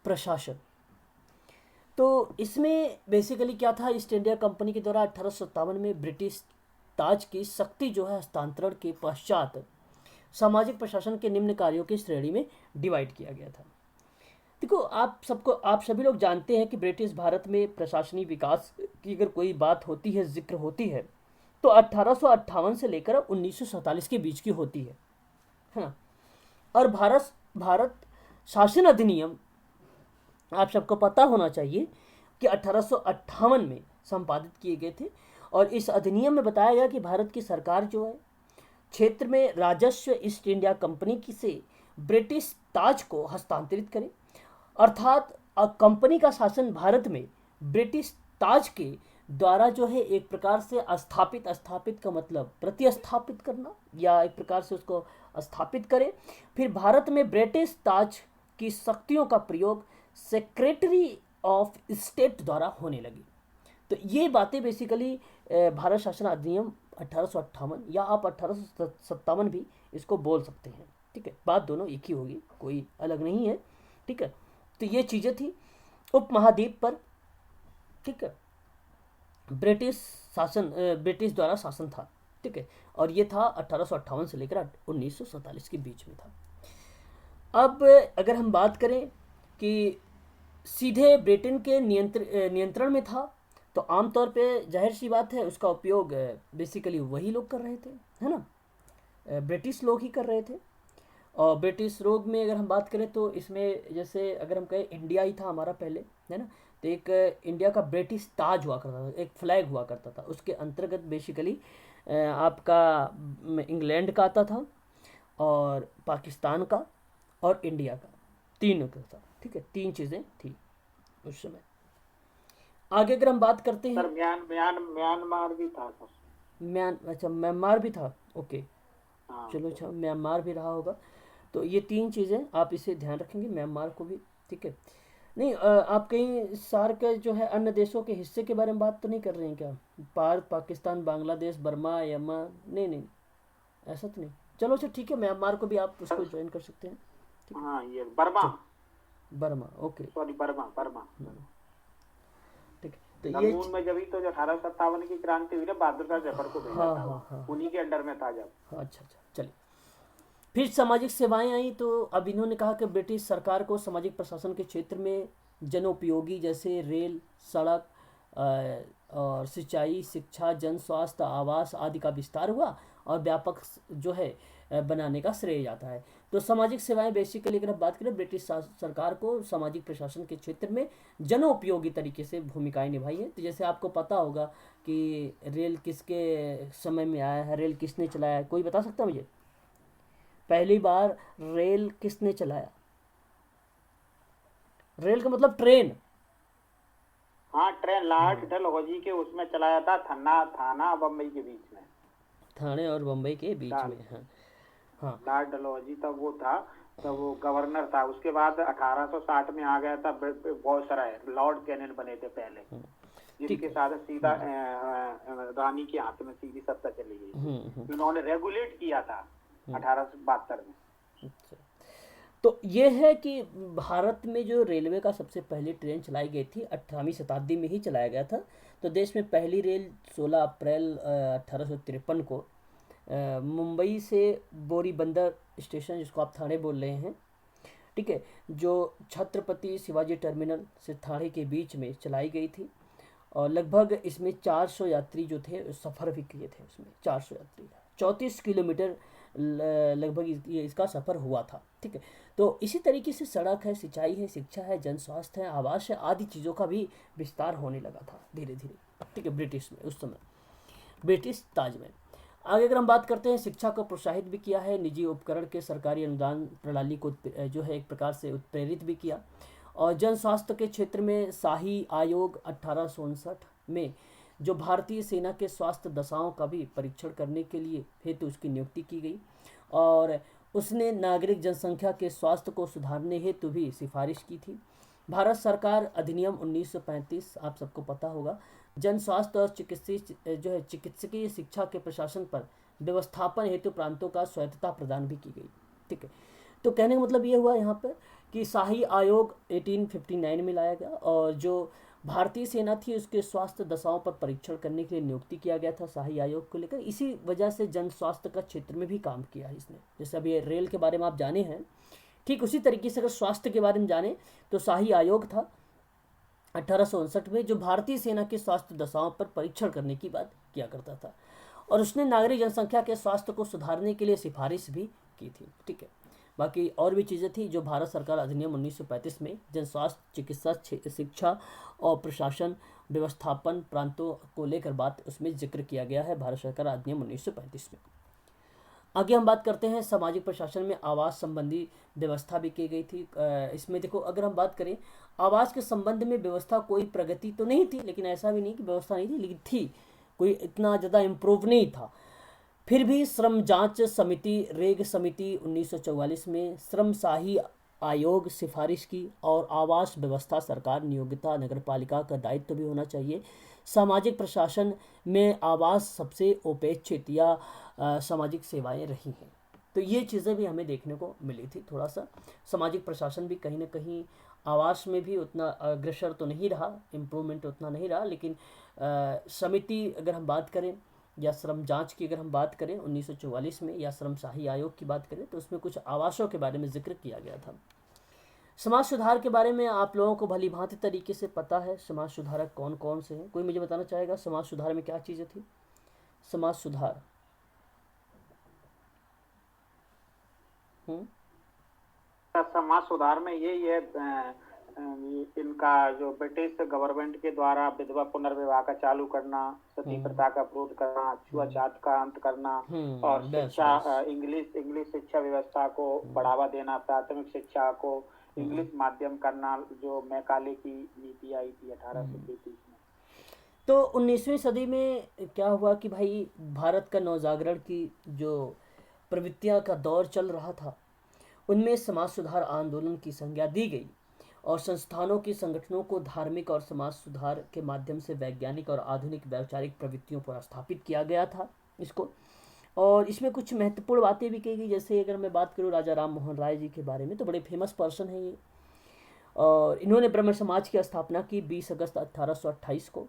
प्रशासन। तो इसमें बेसिकली क्या था, ईस्ट इंडिया कंपनी के द्वारा 1857 में ब्रिटिश ताज की शक्ति जो है हस्तांतरण के पश्चात सामाजिक प्रशासन के निम्न कार्यों की श्रेणी में डिवाइड किया गया था। देखो, आप सभी लोग जानते हैं कि ब्रिटिश भारत में प्रशासनिक विकास की अगर कोई बात होती है, जिक्र होती है, तो 1858 से लेकर 1947 के बीच की होती है हाँ। और भारत शासन अधिनियम आप सबको पता होना चाहिए कि 1858 में संपादित किए गए थे। और इस अधिनियम में बताया गया कि भारत की सरकार जो है क्षेत्र में राजस्व ईस्ट इंडिया कंपनी की से ब्रिटिश ताज को हस्तांतरित करे। अर्थात कंपनी का शासन भारत में ब्रिटिश ताज के द्वारा जो है एक प्रकार से स्थापित का मतलब प्रतिस्थापित करना, या एक प्रकार से उसको स्थापित करे। फिर भारत में ब्रिटिश ताज की शक्तियों का प्रयोग सेक्रेटरी ऑफ स्टेट द्वारा होने लगी। तो ये बातें बेसिकली भारत शासन अधिनियम 1858 या आप 1857 भी इसको बोल सकते हैं। ठीक है, बात दोनों एक ही होगी, कोई अलग नहीं है। ठीक है, तो ये चीज़ें थी उपमहाद्वीप पर। ठीक है, ब्रिटिश द्वारा शासन था। ठीक है, और ये था 1858 से लेकर 1947 के बीच में था। अब अगर हम बात करें कि सीधे ब्रिटेन के नियंत्रण में था, तो आमतौर पे जाहिर सी बात है उसका उपयोग बेसिकली वही लोग कर रहे थे, है ना, ब्रिटिश लोग ही कर रहे थे। और ब्रिटिश लोग में अगर हम बात करें तो इसमें जैसे अगर हम कहें इंडिया ही था हमारा पहले, है ना, तो एक इंडिया का ब्रिटिश ताज हुआ करता था, एक फ्लैग हुआ करता था। उसके अंतर्गत बेसिकली आपका इंग्लैंड का आता था और पाकिस्तान का और इंडिया का, तीनों का था। ठीक है, 3 चीज़ें थी उस समय। आगे अगर हम बात करते हैं, सर म्यांमार भी था सर। अच्छा म्यांमार भी था, ओके हाँ, चलो अच्छा म्यांमार भी रहा होगा। तो ये 3 चीज़ें आप इसे ध्यान रखेंगे, म्यांमार को भी। ठीक है, नहीं आप कहीं सार्क जो है अन्य देशों के हिस्से के बारे में बात तो नहीं कर रहे हैं क्या? भारत, पाकिस्तान, बांग्लादेश, बर्मा, यमन, नहीं ऐसा तो नहीं। चलो अच्छा ठीक है, म्यांमार को भी आप उसको ज्वाइन कर सकते हैं। ठीक है, हाँ ये बर्मा, ओके सॉरी बर्मा। ठीक है, तो ये नमून में जब 1857 की क्रांति हुई ना, बहादुर शाह जफर को भेजा था, हाँ, उन्हीं के अंडर में था जब। हाँ, अच्छा चलिए। फिर सामाजिक सेवाएं आई। तो अब इन्होंने कहा कि ब्रिटिश सरकार को सामाजिक प्रशासन के क्षेत्र में जनोपयोगी जैसे रेल, सड़क और सिंचाई, शिक्षा, जन स्वास्थ्य, आवास आदि का विस्तार हुआ और व्यापक जो है बनाने का श्रेय जाता है। तो सामाजिक सेवाएं बेसिकली अगर बात करें, ब्रिटिश सरकार को सामाजिक प्रशासन के क्षेत्र में जनोपयोगी तरीके से भूमिकाएं निभाई है। तो जैसे आपको पता होगा कि रेल किसके समय में आया है, रेल किसने चलाया है, कोई बता सकता है मुझे? पहली बार रेल किसने चलाया? रेल का मतलब ट्रेन, हाँ, ट्रेन लाट डलहौजी के उसमें चलाया था, थाना बम्बई के बीच में। थाने और बम्बई के बीच ला- में, हाँ। हाँ। लाट डलहौजी तब वो था, तब वो गवर्नर था। उसके बाद 1860 में आ गया था बहुत सारा लॉर्ड कैनिंग बने थे पहले, ठीक जिनके है। साथ सीधा रानी के हाथ में सीधी सत्ता चली गई थी। उन्होंने रेगुलेट किया था 1872 में। अच्छा। तो ये है कि भारत में जो रेलवे का सबसे पहली ट्रेन चलाई गई थी 18वीं शताब्दी में ही चलाया गया था। तो देश में पहली रेल 16 अप्रैल 1853 को मुंबई से बोरीबंदर स्टेशन, जिसको आप थाने बोल रहे हैं, ठीक है, जो छत्रपति शिवाजी टर्मिनल से थाने के बीच में चलाई गई थी। और लगभग इसमें 400 यात्री जो थे सफ़र भी किए थे। उसमें 400 यात्री, 34 किलोमीटर लगभग इसका सफ़र हुआ था। ठीक है। तो इसी तरीके से सड़क है, सिंचाई है, शिक्षा है, जन स्वास्थ्य है, आवास है, आदि चीज़ों का भी विस्तार होने लगा था धीरे धीरे। ठीक है। ब्रिटिश में उस समय, ब्रिटिश ताज में। आगे अगर हम बात करते हैं, शिक्षा को प्रोत्साहित भी किया है, निजी उपकरण के सरकारी अनुदान प्रणाली को जो है एक प्रकार से उत्प्रेरित भी किया। और जन स्वास्थ्य के क्षेत्र में शाही आयोग 1859 में जो भारतीय सेना के स्वास्थ्य दशाओं का भी परीक्षण करने के लिए हेतु उसकी नियुक्ति की गई। और उसने नागरिक जनसंख्या के स्वास्थ्य को सुधारने हेतु भी सिफारिश की थी। भारत सरकार अधिनियम 1935 आप सबको पता होगा, जन स्वास्थ्य और चिकित्सकीय शिक्षा के प्रशासन पर व्यवस्थापन हेतु प्रांतों का स्वायत्तता प्रदान भी की गई। ठीक है। तो कहने का मतलब ये हुआ यहाँ पर कि शाही आयोग 1859 में लाया गया, और जो भारतीय सेना थी उसके स्वास्थ्य दशाओं पर परीक्षण करने के लिए नियुक्ति किया गया था शाही आयोग को लेकर। इसी वजह से जन स्वास्थ्य का क्षेत्र में भी काम किया है इसने। जैसे अभी रेल के बारे में आप जाने हैं, ठीक उसी तरीके से अगर स्वास्थ्य के बारे में जाने तो शाही आयोग था 1859 में, जो भारतीय सेना के स्वास्थ्य दशाओं पर परीक्षण करने की बात किया करता था। और उसने नागरिक जनसंख्या के स्वास्थ्य को सुधारने के लिए सिफारिश भी की थी। ठीक है। बाकी और भी चीज़ें थी जो भारत सरकार अधिनियम 1935 में जन स्वास्थ्य, चिकित्सा, शिक्षा और प्रशासन व्यवस्थापन प्रांतों को लेकर बात उसमें जिक्र किया गया है, भारत सरकार अधिनियम 1935 में। आगे हम बात करते हैं, सामाजिक प्रशासन में आवास संबंधी व्यवस्था भी की गई थी। इसमें देखो, अगर हम बात करें आवास के संबंध में व्यवस्था, कोई प्रगति तो नहीं थी, लेकिन ऐसा भी नहीं कि व्यवस्था नहीं थी, लेकिन थी, कोई इतना ज़्यादा इम्प्रूव नहीं था। फिर भी श्रम जांच समिति, रेग समिति 1944 में श्रम शाही आयोग सिफारिश की, और आवास व्यवस्था सरकार नियोक्ता नगरपालिका का दायित्व भी होना चाहिए। सामाजिक प्रशासन में आवास सबसे उपेक्षित या सामाजिक सेवाएं रही हैं। तो ये चीज़ें भी हमें देखने को मिली थी। थोड़ा सा सामाजिक प्रशासन भी कहीं ना कहीं आवास में भी उतना अग्रसर तो नहीं रहा, इम्प्रूवमेंट उतना नहीं रहा। लेकिन समिति अगर हम बात करें, या श्रम जांच की अगर हम बात करें 1944 में, या श्रम शाही आयोग की बात करें, तो उसमें कुछ आवासों के बारे में जिक्र किया गया था। समाज सुधार के बारे में आप लोगों को भली भांति तरीके से पता है, समाज सुधारक कौन कौन से हैं। कोई मुझे बताना चाहेगा समाज सुधार में क्या चीज़ें थी? समाज सुधार, समाज सुधार में यही है, इनका जो ब्रिटिश गवर्नमेंट के द्वारा विधवा पुनर्विवाह का चालू करना, सती प्रथा का विरोध करना, छुआछूत का अंत करना, और शिक्षा, इंग्लिश शिक्षा व्यवस्था को बढ़ावा देना, प्राथमिक शिक्षा को इंग्लिश माध्यम करना, जो मैकाले की नीति आई थी 1833 में। तो 19वीं सदी में क्या हुआ कि भाई भारत का नवजागरण की जो प्रवृत्तियां का दौर चल रहा था, उनमें समाज सुधार आंदोलन की संज्ञा दी गई, और संस्थानों की संगठनों को धार्मिक और समाज सुधार के माध्यम से वैज्ञानिक और आधुनिक वैचारिक प्रवृत्तियों पर स्थापित किया गया था इसको। और इसमें कुछ महत्वपूर्ण बातें भी की गई। जैसे अगर मैं बात करूँ राजा राम मोहन राय जी के बारे में, तो बड़े फेमस पर्सन है ये, और इन्होंने ब्रह्म समाज की स्थापना की 20 अगस्त 1828 को।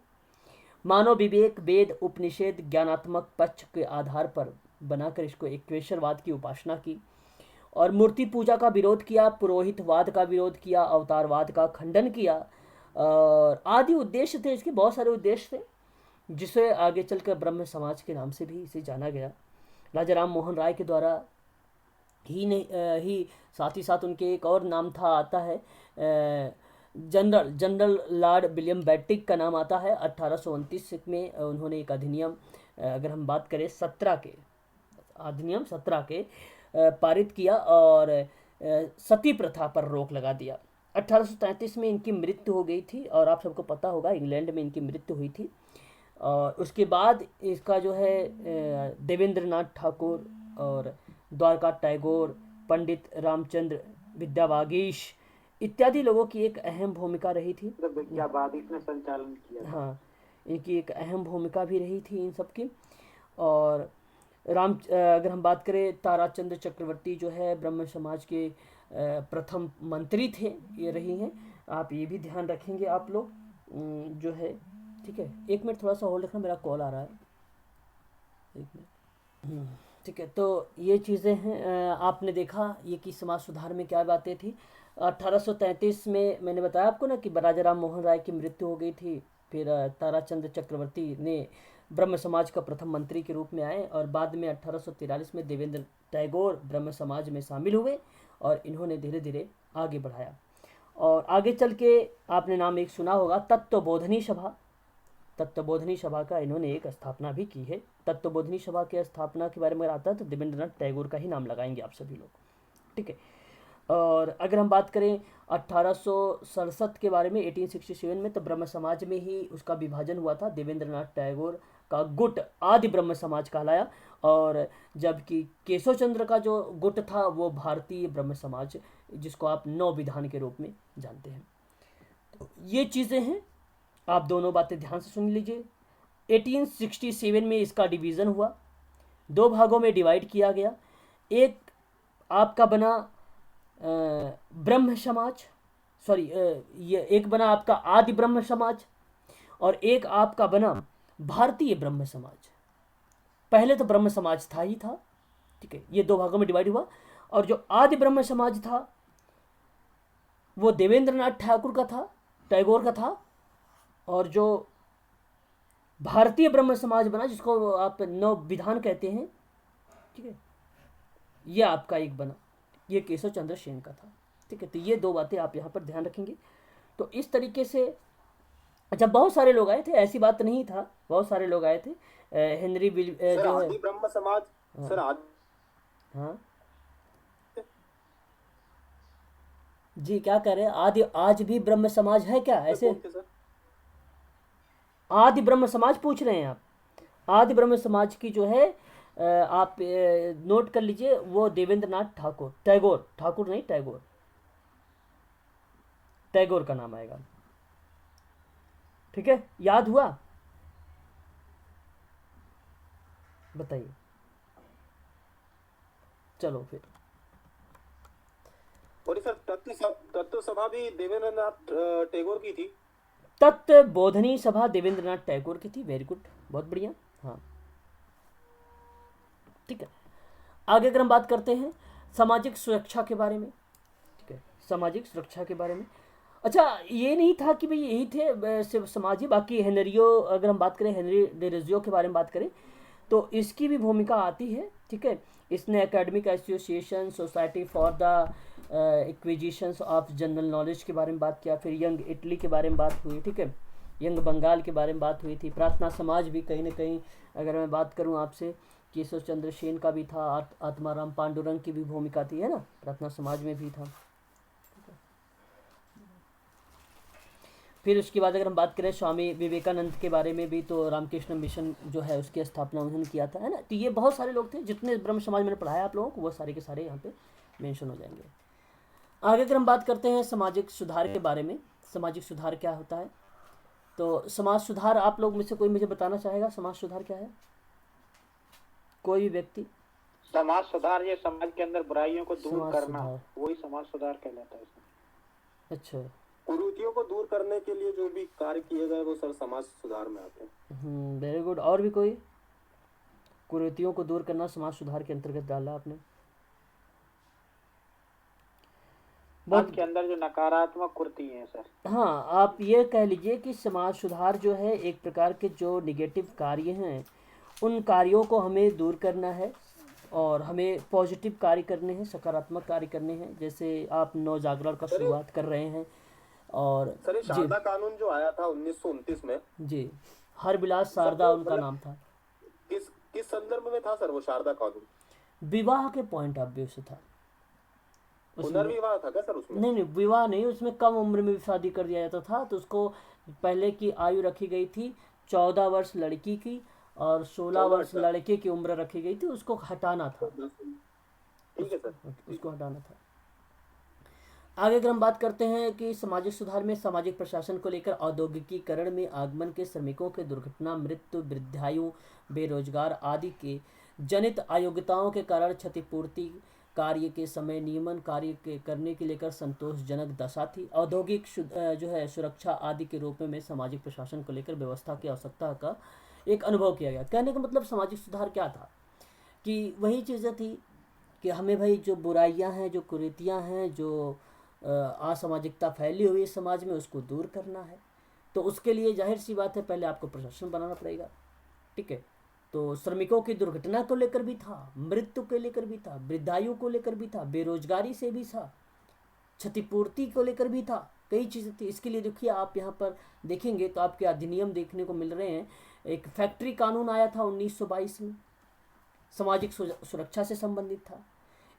मानव विवेक, वेद, उपनिषद, ज्ञानात्मक पक्ष के आधार पर बनाकर इसको एकेश्वरवाद की उपासना की, और मूर्ति पूजा का विरोध किया, पुरोहितवाद का विरोध किया, अवतारवाद का खंडन किया, और आदि उद्देश्य थे इसके, बहुत सारे उद्देश्य थे, जिसे आगे चलकर ब्रह्म समाज के नाम से भी इसे जाना गया। राजा राम मोहन राय के द्वारा ही साथ ही साथ उनके एक और नाम था, आता है जनरल लॉर्ड विलियम बेंटिक का नाम आता है। 1829 में उन्होंने एक अधिनियम, अगर हम बात करें 17 के, अधिनियम 17 के पारित किया, और सती प्रथा पर रोक लगा दिया। 1833 में इनकी मृत्यु हो गई थी और आप सबको पता होगा इंग्लैंड में इनकी मृत्यु हुई थी। और उसके बाद इसका जो है देवेंद्रनाथ ठाकुर और द्वारका टैगोर, पंडित रामचंद्र विद्यावागीश इत्यादि लोगों की एक अहम भूमिका रही थी। विद्यावागीश ने संचालन किया। हाँ, इनकी एक अहम भूमिका भी रही थी इन सब की। और अगर हम बात करें ताराचंद्र चक्रवर्ती जो है ब्रह्म समाज के प्रथम मंत्री थे, ये रही हैं। आप ये भी ध्यान रखेंगे आप लोग जो है, ठीक है। 1 मिनट थोड़ा सा होल्ड रखना, मेरा कॉल आ रहा है, 1 मिनट। ठीक है, तो ये चीज़ें हैं। आपने देखा ये कि समाज सुधार में क्या बातें थी। 1833 में मैंने बताया आपको ना कि राजा राम मोहन राय की मृत्यु हो गई थी। फिर ताराचंद्र चक्रवर्ती ने ब्रह्म समाज का प्रथम मंत्री के रूप में आए और बाद में 1843 में देवेंद्र टैगोर ब्रह्म समाज में शामिल हुए और इन्होंने धीरे धीरे आगे बढ़ाया। और आगे चल के आपने नाम एक सुना होगा तत्वबोधनी सभा। तत्वबोधनी सभा का इन्होंने एक स्थापना भी की है। तत्वबोधनी सभा की स्थापना के बारे में आता है तो देवेंद्रनाथ टैगोर का ही नाम लगाएंगे आप सभी लोग, ठीक है। और अगर हम बात करें 1867 के बारे में, 1867 में, तो ब्रह्म समाज में ही उसका विभाजन हुआ था। देवेंद्रनाथ टैगोर का गुट आदि ब्रह्म समाज कहलाया और जबकि केशव चंद्र का जो गुट था वो भारतीय ब्रह्म समाज, जिसको आप नौ विधान के रूप में जानते हैं। तो ये चीज़ें हैं, आप दोनों बातें ध्यान से सुन लीजिए। 1867 में इसका डिवीज़न हुआ, 2 भागों में डिवाइड किया गया। एक आपका बना ब्रह्म समाज, ये एक बना आपका आदि ब्रह्म समाज और एक आपका बना भारतीय ब्रह्म समाज। पहले तो ब्रह्म समाज था ही था, ठीक है, ये 2 भागों में डिवाइड हुआ। और जो आदि ब्रह्म समाज था वो देवेंद्रनाथ ठाकुर का था, टैगोर का था। और जो भारतीय ब्रह्म समाज बना, जिसको आप नौ विधान कहते हैं, ठीक है, ये आपका एक बना, ये केशव चंद्र सेन का था, ठीक है। तो ये 2 बातें आप यहाँ पर ध्यान रखेंगे। तो इस तरीके से अच्छा, बहुत सारे लोग आए थे, ऐसी बात नहीं था, बहुत सारे लोग आए थे। हेनरी जो है ब्रह्म समाज, सर हाँ जी, क्या कह रहे हैं? आदि आज भी ब्रह्म समाज है क्या ऐसे? आदि ब्रह्म समाज पूछ रहे हैं आप? आदि ब्रह्म समाज की जो है आप नोट कर लीजिए, वो देवेंद्रनाथ ठाकुर, टैगोर, ठाकुर नहीं टैगोर, टैगोर का नाम आएगा, ठीक है। याद हुआ? बताइए, चलो फिर। और सर तत्व सभा भी देवेंद्रनाथ टैगोर की थी। तत्व बोधनी सभा देवेंद्रनाथ टैगोर की थी। वेरी गुड, बहुत बढ़िया। हाँ, ठीक है। आगे अगर हम बात करते हैं सामाजिक सुरक्षा के बारे में, ठीक है, सामाजिक सुरक्षा के बारे में। अच्छा, ये नहीं था कि भाई यही थे सिर्फ समाज ही, बाकी हेनरियो, अगर हम बात करें हेनरी डेरोजियो के बारे में बात करें तो इसकी भी भूमिका आती है, ठीक है। इसने academic association, society for the acquisitions of general knowledge के बारे में बात किया। फिर यंग इटली के बारे में बात हुई, ठीक है, यंग बंगाल के बारे में बात हुई थी। प्रार्थना समाज भी कहीं ना कहीं, अगर मैं बात करूं आपसे, केशव चंद्र सेन का भी था, आत्माराम पांडुरंग की भी भूमिका थी, है ना, प्रार्थना समाज में भी था। फिर उसके बाद अगर हम बात करें स्वामी विवेकानंद के बारे में भी, तो रामकृष्ण मिशन जो है उसकी स्थापना उन्होंने किया था, है ना। तो ये बहुत सारे लोग थे, जितने ब्रह्म समाज मैंने पढ़ाया आप लोगों को, वो सारे के सारे यहाँ पे मेंशन हो जाएंगे। आगे अगर हम बात करते हैं सामाजिक सुधार के बारे में, सामाजिक सुधार क्या होता है, तो समाज सुधार, आप लोग में से कोई मुझे बताना चाहेगा समाज सुधार क्या है? कोई भी व्यक्ति? समाज सुधार ये समाज के अंदर बुराइयों को दूर समाज करना, सुधार। वही समाज सुधार कहलाता है। अच्छा, कुरीतियों को दूर करने के लिए जो भी कार्य किए गए वो सर समाज सुधार में आते हैं। Very good. और भी कोई? कुरीतियों को दूर करना समाज सुधार के अंतर्गत डाला आपने। समाज के अंदर जो नकारात्मक कुरीति है सर। हाँ, आप ये कह लीजिए कि समाज सुधार जो है एक प्रकार के जो निगेटिव कार्य हैं उन कार्यों को हमें दूर करना है और हमें पॉजिटिव कार्य करने हैं, सकारात्मक कार्य करने हैं। जैसे आप नव जागरण का शुरुआत कर रहे हैं। और सर, शारदा कानून जो आया था 1929 में, जी, हरबिलास शारदा उनका नाम था। किस संदर्भ में था सर वो शारदा कानून? विवाह के पॉइंट ऑफ व्यू से था। पुनर्विवाह था क्या सर उसमें? नहीं नहीं, विवाह नहीं, उसमें कम उम्र में भी शादी कर दिया जाता था। तो उसको पहले की आयु रखी गई थी 14 वर्ष लड़की की और 16 वर्ष लड़के की उम्र रखी गई थी। उसको हटाना था, ठीक है सर। उसको हटाना था। आगे अगर हम बात करते हैं कि सामाजिक सुधार में सामाजिक प्रशासन को लेकर औद्योगिकीकरण में आगमन के श्रमिकों के दुर्घटना, मृत्यु, वृद्धायु, बेरोजगार आदि के जनित अयोग्यताओं के कारण क्षतिपूर्ति, कार्य के समय नियमन, कार्य के करने के लेकर संतोषजनक दशा थी। औद्योगिक जो है सुरक्षा आदि के रूप में सामाजिक प्रशासन को लेकर व्यवस्था की आवश्यकता का एक अनुभव किया गया। कहने का मतलब सामाजिक सुधार क्या था कि वही चीज़ें थी कि हमें भाई जो बुराइयां हैं, जो कुरीतियां हैं, जो असामाजिकता फैली हुई है समाज में, उसको दूर करना है। तो उसके लिए जाहिर सी बात है पहले आपको प्रशासन बनाना पड़ेगा, ठीक है। तो श्रमिकों की दुर्घटना को लेकर भी था, मृत्यु को लेकर भी था, वृद्धायु को लेकर भी था, बेरोजगारी से भी था, क्षतिपूर्ति को लेकर भी था, कई चीज़ें थी। इसके लिए देखिए आप यहाँ पर देखेंगे तो आपके अधिनियम देखने को मिल रहे हैं। एक फैक्ट्री कानून आया था 1922 में, सामाजिक सुरक्षा से संबंधित था।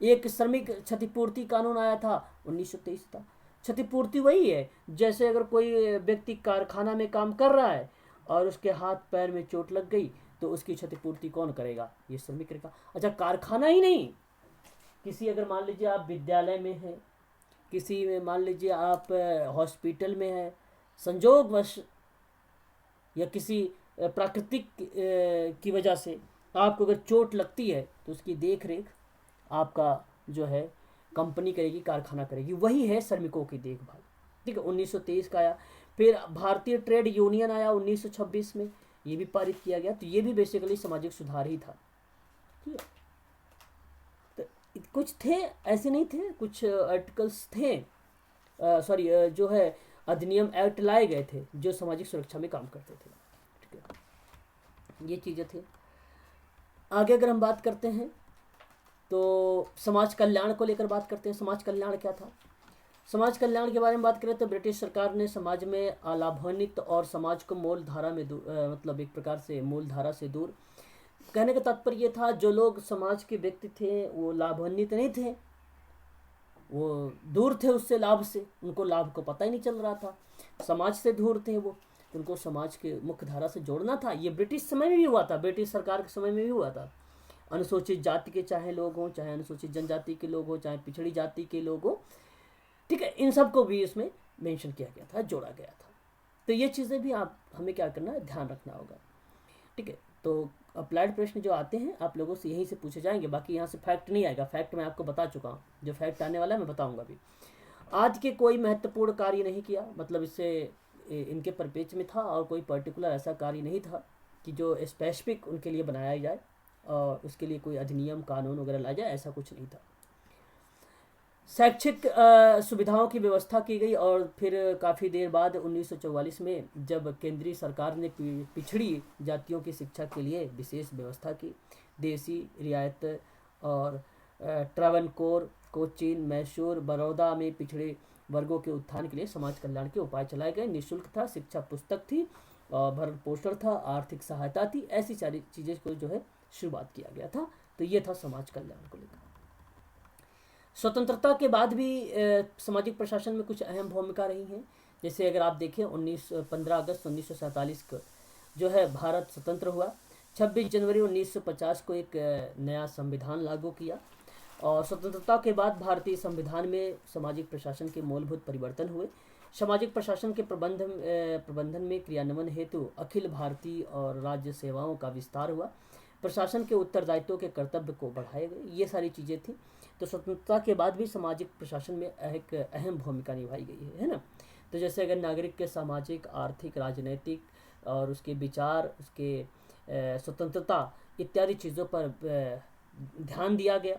एक श्रमिक क्षतिपूर्ति कानून आया था 1923 था। क्षतिपूर्ति वही है जैसे अगर कोई व्यक्ति कारखाना में काम कर रहा है और उसके हाथ पैर में चोट लग गई तो उसकी क्षतिपूर्ति कौन करेगा? ये श्रमिक करेगा। अच्छा, कारखाना ही नहीं, किसी अगर मान लीजिए आप विद्यालय में हैं, किसी में मान लीजिए आप हॉस्पिटल में हैं, संजोगवश या किसी प्राकृतिक की वजह से आपको अगर चोट लगती है तो उसकी देख रेख आपका जो है कंपनी करेगी, कारखाना करेगी। वही है श्रमिकों की देखभाल, ठीक है। 1923 का आया। फिर भारतीय ट्रेड यूनियन आया 1926 में, ये भी पारित किया गया। तो ये भी बेसिकली सामाजिक सुधार ही था, ठीक है। तो कुछ थे, ऐसे नहीं थे, कुछ आर्टिकल्स थे, सॉरी जो है अधिनियम एक्ट लाए गए थे जो सामाजिक सुरक्षा में काम करते थे, ठीक है। ये चीज़ें थी। आगे अगर हम बात करते हैं तो समाज कल्याण को लेकर बात करते हैं। समाज कल्याण क्या था? समाज कल्याण के बारे में बात करें तो ब्रिटिश सरकार ने समाज में अलाभान्वित और समाज को मूल धारा में मतलब एक प्रकार से मूल धारा से दूर, कहने का तात्पर्य ये था जो लोग समाज के व्यक्ति थे वो लाभान्वित नहीं थे, वो दूर थे उससे, लाभ से, उनको लाभ को पता ही नहीं चल रहा था, समाज से दूर थे वो, उनको समाज के मुख्य धारा से जोड़ना था। ये ब्रिटिश समय में भी हुआ था, ब्रिटिश सरकार के समय में भी हुआ था। अनुसूचित जाति के चाहे लोग हों, चाहे अनुसूचित जनजाति के लोग हों, चाहे पिछड़ी जाति के लोग हों, ठीक है, इन सब को भी इसमें मेंशन किया गया था, जोड़ा गया था। तो ये चीज़ें भी आप हमें क्या करना है, ध्यान रखना होगा, ठीक है। तो अप्लाइड प्रश्न जो आते हैं आप लोगों से यहीं से पूछे जाएंगे, बाकी यहाँ से फैक्ट नहीं आएगा। फैक्ट मैं आपको बता चुका हूँ, जो फैक्ट आने वाला है मैं बताऊँगा भी। आज के कोई महत्वपूर्ण कार्य नहीं किया, मतलब इससे इनके परिप्रेक्ष्य में था और कोई पर्टिकुलर ऐसा कार्य नहीं था कि जो स्पेसिफिक उनके लिए बनाया जाए और उसके लिए कोई अधिनियम कानून वगैरह लाया जाए, ऐसा कुछ नहीं था। शैक्षिक सुविधाओं की व्यवस्था की गई और फिर काफ़ी देर बाद 1944 में जब केंद्रीय सरकार ने पिछड़ी जातियों की शिक्षा के लिए विशेष व्यवस्था की, देसी रियायत और ट्रावनकोर, कोचीन, मैसूर, बड़ौदा में पिछड़े वर्गों के उत्थान के लिए समाज कल्याण के उपाय चलाए गए। निःशुल्क था, शिक्षा पुस्तक थी, भरण पोषण था, आर्थिक सहायता थी, ऐसी सारी चीज़ें को जो है शुरुआत किया गया था। तो ये था समाज कल्याण को लेकर। स्वतंत्रता के बाद भी सामाजिक प्रशासन में कुछ अहम भूमिका रही हैं। जैसे अगर आप देखें 15 अगस्त 1947 को जो है भारत स्वतंत्र हुआ। 26 जनवरी 1950 को एक नया संविधान लागू किया और स्वतंत्रता के बाद भारतीय संविधान में सामाजिक प्रशासन के मूलभूत परिवर्तन हुए। सामाजिक प्रशासन के प्रबंधन में क्रियान्वयन हेतु अखिल भारतीय और राज्य सेवाओं का विस्तार हुआ। प्रशासन के उत्तरदायित्वों के कर्तव्य को बढ़ाए गए। ये सारी चीज़ें थी। तो स्वतंत्रता के बाद भी सामाजिक प्रशासन में एक अहम भूमिका निभाई गई है ना। तो जैसे अगर नागरिक के सामाजिक, आर्थिक, राजनीतिक और उसके विचार, उसके स्वतंत्रता इत्यादि चीज़ों पर ध्यान दिया गया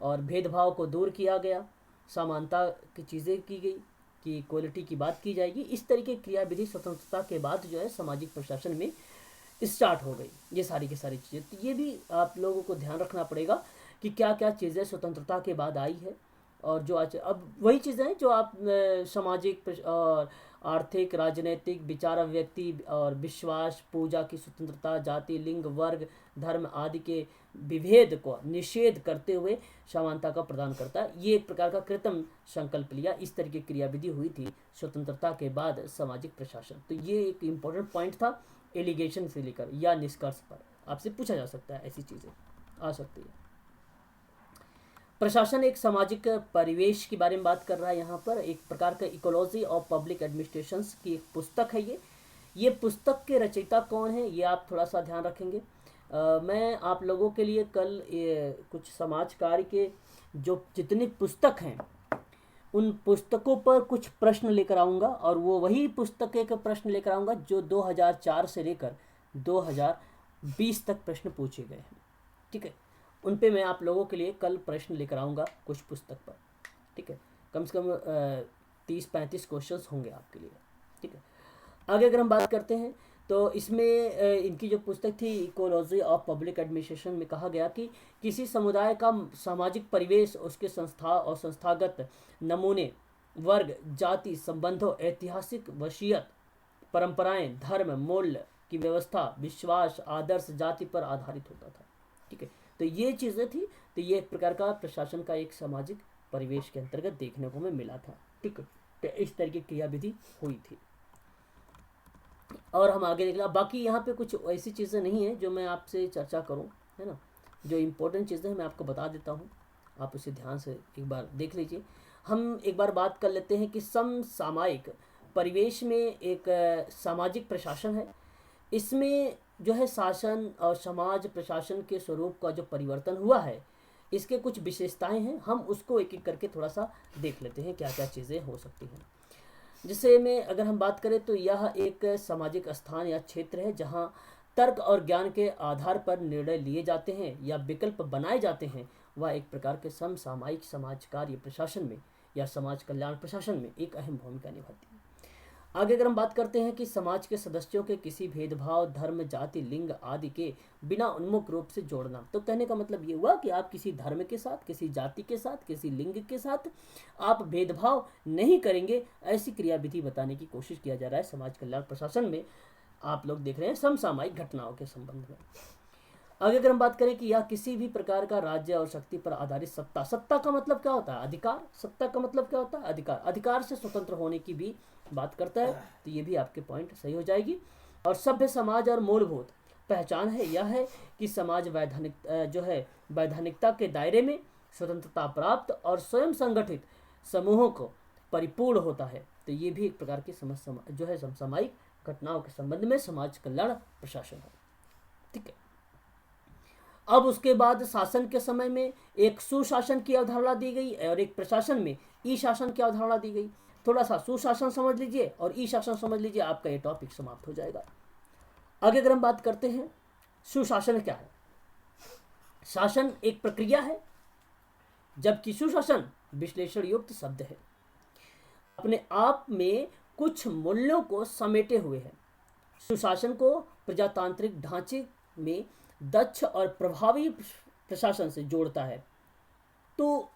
और भेदभाव को दूर किया गया, समानता की चीज़ें की गई कि क्वालिटी की बात की जाएगी। इस तरीके की क्रियाविधि स्वतंत्रता के बाद जो है सामाजिक प्रशासन में स्टार्ट हो गई, ये सारी की सारी चीज़ें। तो ये भी आप लोगों को ध्यान रखना पड़ेगा कि क्या क्या चीज़ें स्वतंत्रता के बाद आई है और जो आज अब वही चीज़ें हैं जो आप सामाजिक और आर्थिक, राजनीतिक, विचार अभिव्यक्ति और विश्वास, पूजा की स्वतंत्रता, जाति, लिंग, वर्ग, धर्म आदि के विभेद को निषेध करते हुए समानता का प्रदान करता है। ये एक प्रकार का कृत्रिम संकल्प लिया। इस तरह की क्रियाविधि हुई थी स्वतंत्रता के बाद सामाजिक प्रशासन। तो ये एक इम्पोर्टेंट पॉइंट था एलिगेशन से लेकर या निष्कर्ष पर आपसे पूछा जा सकता है, ऐसी चीज़ें आ सकती है। प्रशासन एक सामाजिक परिवेश के बारे में बात कर रहा है। यहाँ पर एक प्रकार का इकोलॉजी ऑफ पब्लिक एडमिनिस्ट्रेशन की एक पुस्तक है ये पुस्तक के रचयिता कौन है ये आप थोड़ा सा ध्यान रखेंगे। मैं आप लोगों के लिए कल कुछ समाज कार्य के जो जितनी पुस्तक हैं उन पुस्तकों पर कुछ प्रश्न लेकर आऊँगा, और वो वही पुस्तकें के प्रश्न लेकर आऊँगा जो 2004 से लेकर 2020 तक प्रश्न पूछे गए हैं। ठीक है, उन पे मैं आप लोगों के लिए कल प्रश्न लेकर आऊँगा कुछ पुस्तक पर। ठीक है, कम से कम 30-35 क्वेश्चंस होंगे आपके लिए। ठीक है, आगे अगर हम बात करते हैं तो इसमें इनकी जो पुस्तक थी इकोलॉजी ऑफ पब्लिक एडमिनिस्ट्रेशन में कहा गया कि किसी समुदाय का सामाजिक परिवेश, उसके संस्था और संस्थागत नमूने, वर्ग, जाति, संबंधों, ऐतिहासिक वसीयत, परंपराएं, धर्म, मूल्य की व्यवस्था, विश्वास, आदर्श जाति पर आधारित होता था। ठीक है, तो ये चीज़ें थी। तो ये एक प्रकार का प्रशासन का एक सामाजिक परिवेश के अंतर्गत देखने को हमें मिला था। ठीक है, तो इस तरह की क्रियाविधि हुई थी। और हम आगे निकला, बाकी यहाँ पे कुछ ऐसी चीज़ें नहीं है जो मैं आपसे चर्चा करूँ, है ना। जो इम्पोर्टेंट चीज़ें हैं मैं आपको बता देता हूँ, आप उसे ध्यान से एक बार देख लीजिए। हम एक बार बात कर लेते हैं कि समसामयिक परिवेश में एक सामाजिक प्रशासन है। इसमें जो है शासन और समाज प्रशासन के स्वरूप का जो परिवर्तन हुआ है, इसके कुछ विशेषताएं हैं। हम उसको एक एक करके थोड़ा सा देख लेते हैं क्या क्या चीज़ें हो सकती हैं। जिससे में अगर हम बात करें तो यह एक सामाजिक स्थान या क्षेत्र है जहां तर्क और ज्ञान के आधार पर निर्णय लिए जाते हैं या विकल्प बनाए जाते हैं। वह एक प्रकार के समसामयिक समाज कार्य प्रशासन में या समाज कल्याण प्रशासन में एक अहम भूमिका निभाती है। आगे अगर हम बात करते हैं कि समाज के सदस्यों के किसी भेदभाव, धर्म, जाति, लिंग आदि के बिना उन्मुख रूप से जोड़ना, तो कहने का मतलब ये हुआ कि आप किसी धर्म के साथ, किसी जाति के साथ, किसी लिंग के साथ आप भेदभाव नहीं करेंगे, ऐसी क्रियाविधि बताने की कोशिश किया जा रहा है समाज कल्याण प्रशासन में। आप लोग देख रहे हैं समसामयिक घटनाओं के संबंध में। आगे अगर हम बात करें कि यह किसी भी प्रकार का राज्य और शक्ति पर आधारित सत्ता, सत्ता का मतलब क्या होता है? अधिकार। सत्ता का मतलब क्या होता है? अधिकार। अधिकार से स्वतंत्र होने की भी बात करता है, तो ये भी आपके पॉइंट सही हो जाएगी। और सभ्य समाज और मूलभूत पहचान है यह है कि समाज वैधानिकता के दायरे में स्वतंत्रता प्राप्त और स्वयं संगठित समूहों को परिपूर्ण होता है। तो ये भी एक प्रकार की जो है समसामयिक घटनाओं के संबंध में समाज कल्याण प्रशासन है। ठीक है, अब उसके बाद शासन के समय में एक सुशासन की अवधारणा दी गई और एक प्रशासन में ई शासन की अवधारणा दी गई। थोड़ा सा सुशासन समझ लीजिए और ई शासन समझ लीजिए, आपका ये टॉपिक समाप्त हो जाएगा। आगे अगर हम बात करते हैं सुशासन क्या है। शासन एक प्रक्रिया है, जबकि सुशासन विश्लेषण युक्त शब्द है, अपने आप में कुछ मूल्यों को समेटे हुए है। सुशासन को प्रजातांत्रिक ढांचे में दक्ष और प्रभावी प्रशासन से जोड़ता है। तो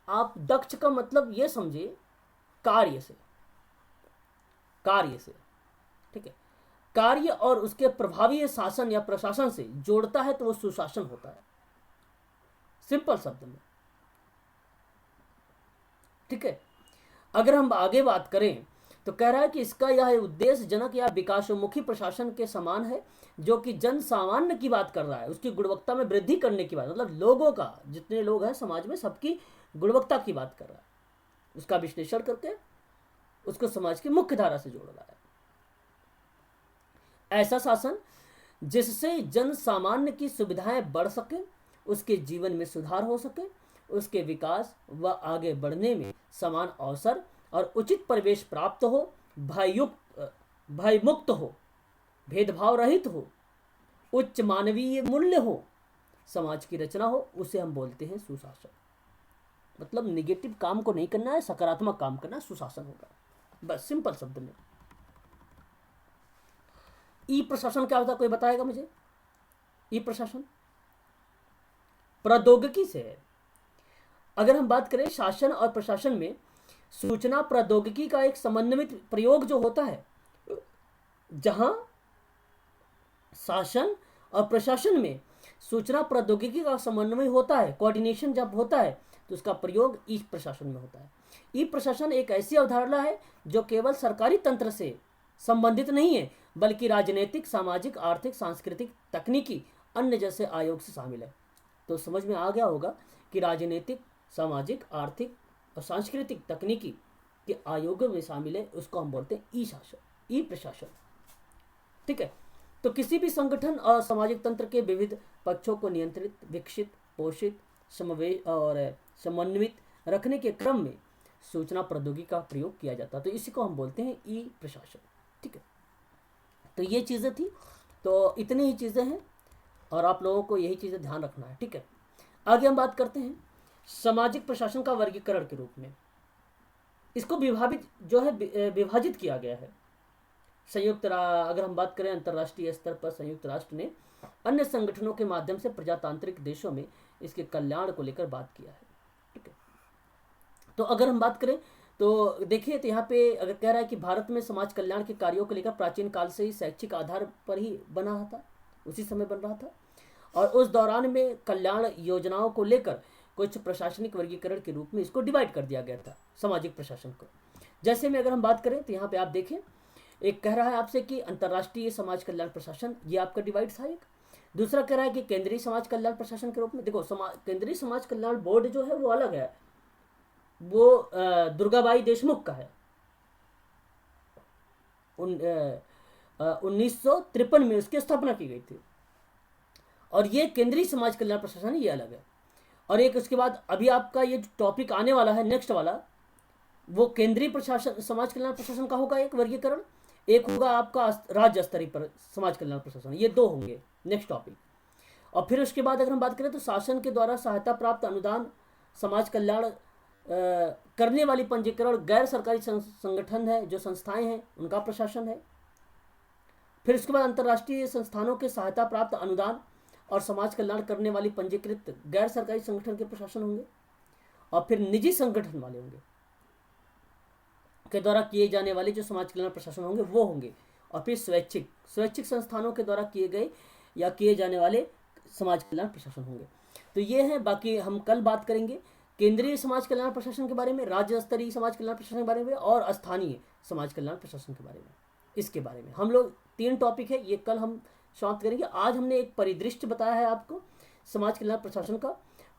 आप दक्ष का मतलब ये समझे कार्य से, ठीक है, कार्य और उसके प्रभावी शासन या प्रशासन से जोड़ता है तो वो सुशासन होता है, सिंपल शब्द में। ठीक है, अगर हम आगे बात करें तो कह रहा है कि इसका यह उद्देश्य जनक या विकासोन्मुखी प्रशासन के समान है, जो कि जन सामान्य की बात कर रहा है, उसकी गुणवत्ता में वृद्धि करने की बात, मतलब लोगों का, जितने लोग हैं समाज में सबकी गुणवत्ता की बात कर रहा है, उसका विश्लेषण करके उसको समाज की मुख्य धारा से जोड़ रहा है। ऐसा शासन जिससे जन सामान्य की सुविधाएं बढ़ सके, उसके जीवन में सुधार हो सके, उसके विकास व आगे बढ़ने में समान अवसर और उचित परिवेश प्राप्त हो, भयमुक्त हो, भेदभाव रहित हो, उच्च मानवीय मूल्य हो, समाज की रचना हो, उसे हम बोलते हैं सुशासन। मतलब निगेटिव काम को नहीं करना है, सकारात्मक काम करना, सुशासन होगा, बस सिंपल शब्द में। ई प्रशासन क्या होता है, कोई बताएगा मुझे? ई प्रशासन प्रौद्योगिकी से है। अगर हम बात करें शासन और प्रशासन में सूचना प्रौद्योगिकी का एक समन्वित प्रयोग जो होता है, जहां शासन और प्रशासन में सूचना प्रौद्योगिकी का समन्वय होता है, कोऑर्डिनेशन जब होता है, तो उसका प्रयोग ई प्रशासन में होता है। ई प्रशासन एक ऐसी अवधारणा है जो केवल सरकारी तंत्र से संबंधित नहीं है, बल्कि राजनीतिक, सामाजिक, आर्थिक, सांस्कृतिक, तकनीकी, अन्य जैसे आयोग से शामिल है। तो समझ में आ गया होगा कि राजनीतिक, सामाजिक, आर्थिक और सांस्कृतिक, तकनीकी के आयोगों में शामिल है, उसको हम बोलते हैं ई शासन, ई प्रशासन। ठीक है। तो किसी भी संगठन और सामाजिक तंत्र के विविध पक्षों को नियंत्रित, विकसित, पोषित, समावेश और समन्वित रखने के क्रम में सूचना प्रौद्योगिकी का प्रयोग किया जाता है। तो इसी को हम बोलते हैं ई प्रशासन। ठीक है। तो ये चीज़ें थी, तो इतनी ही चीज़ें हैं और आप लोगों को यही चीज़ें ध्यान रखना है। ठीक है। आगे हम बात करते हैं सामाजिक प्रशासन का वर्गीकरण के रूप में। इसको विभाजित किया गया है। अगर हम बात करें अंतर्राष्ट्रीय स्तर पर, संयुक्त राष्ट्र ने अन्य संगठनों के माध्यम से प्रजातांत्रिक देशों में इसके कल्याण को लेकर बात किया है। ठीक है। तो अगर हम बात करें तो देखिए, तो यहाँ पे अगर कह रहा है कि भारत में समाज कल्याण के कार्यों को लेकर प्राचीन काल से ही शैक्षिक आधार पर ही बना रहा था, उसी समय बन रहा था, और उस दौरान में कल्याण योजनाओं को लेकर कुछ प्रशासनिक वर्गीकरण के रूप में इसको डिवाइड कर दिया गया था, सामाजिक प्रशासन को। जैसे में अगर हम बात करें तो यहाँ पे आप देखें, एक कह रहा है आपसे कि अंतर्राष्ट्रीय समाज कल्याण प्रशासन, ये आपका डिवाइड था एक। दूसरा कह रहा है कि केंद्रीय समाज कल्याण प्रशासन के रूप में। देखो, केंद्रीय समाज कल्याण बोर्ड जो है वो अलग है, वो दुर्गाबाई देशमुख का है। 1953 में उसकी स्थापना की गई थी, और ये केंद्रीय समाज कल्याण प्रशासन ये अलग है। और एक उसके बाद अभी आपका ये टॉपिक आने वाला है नेक्स्ट वाला, वो केंद्रीय प्रशासन समाज कल्याण प्रशासन का होगा एक वर्गीकरण, एक होगा आपका राज्य स्तरीय पर समाज कल्याण प्रशासन। ये दो होंगे नेक्स्ट टॉपिक। और फिर उसके बाद अगर हम बात करें तो शासन के द्वारा सहायता प्राप्त, अनुदान, समाज कल्याण करने वाली पंजीकरण, गैर सरकारी संगठन है, जो संस्थाएं हैं, उनका प्रशासन है। फिर उसके बाद अंतर्राष्ट्रीय संस्थानों के सहायता प्राप्त, अनुदान और समाज कल्याण करने वाली पंजीकृत गैर सरकारी संगठन के प्रशासन होंगे। और फिर निजी संगठन वाले होंगे के द्वारा किए जाने वाले जो समाज कल्याण प्रशासन होंगे वो होंगे। और फिर स्वैच्छिक संस्थानों के द्वारा किए गए या किए जाने वाले समाज कल्याण प्रशासन होंगे। तो ये है। बाकी हम कल बात करेंगे केंद्रीय समाज कल्याण प्रशासन के बारे में, राज्य स्तरीय समाज कल्याण प्रशासन के बारे में, और स्थानीय समाज कल्याण प्रशासन के बारे में। इसके बारे में हम लोग 3 टॉपिक है, ये कल हम समाप्त करेंगे। आज हमने एक परिदृश्य बताया है आपको समाज कल्याण प्रशासन का।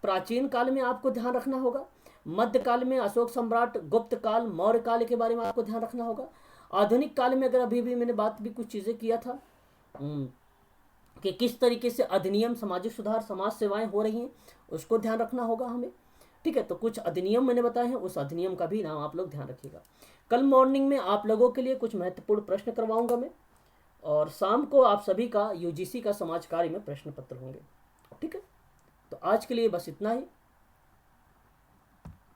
प्राचीन काल में आपको ध्यान रखना होगा, मध्यकाल में अशोक सम्राट, गुप्त काल, मौर्य काल के बारे में आपको ध्यान रखना होगा। आधुनिक काल में अगर अभी भी मैंने बात भी कुछ चीज़ें किया था कि किस तरीके से अधिनियम, सामाजिक सुधार, समाज सेवाएं हो रही हैं, उसको ध्यान रखना होगा हमें। ठीक है। तो कुछ अधिनियम मैंने बताए हैं, उस अधिनियम का भी नाम आप लोग ध्यान रखिएगा। कल मॉर्निंग में आप लोगों के लिए कुछ महत्वपूर्ण प्रश्न करवाऊंगा मैं, और शाम को आप सभी का यूजीसी का समाज कार्य में प्रश्न पत्र होंगे। ठीक है। तो आज के लिए बस इतना ही।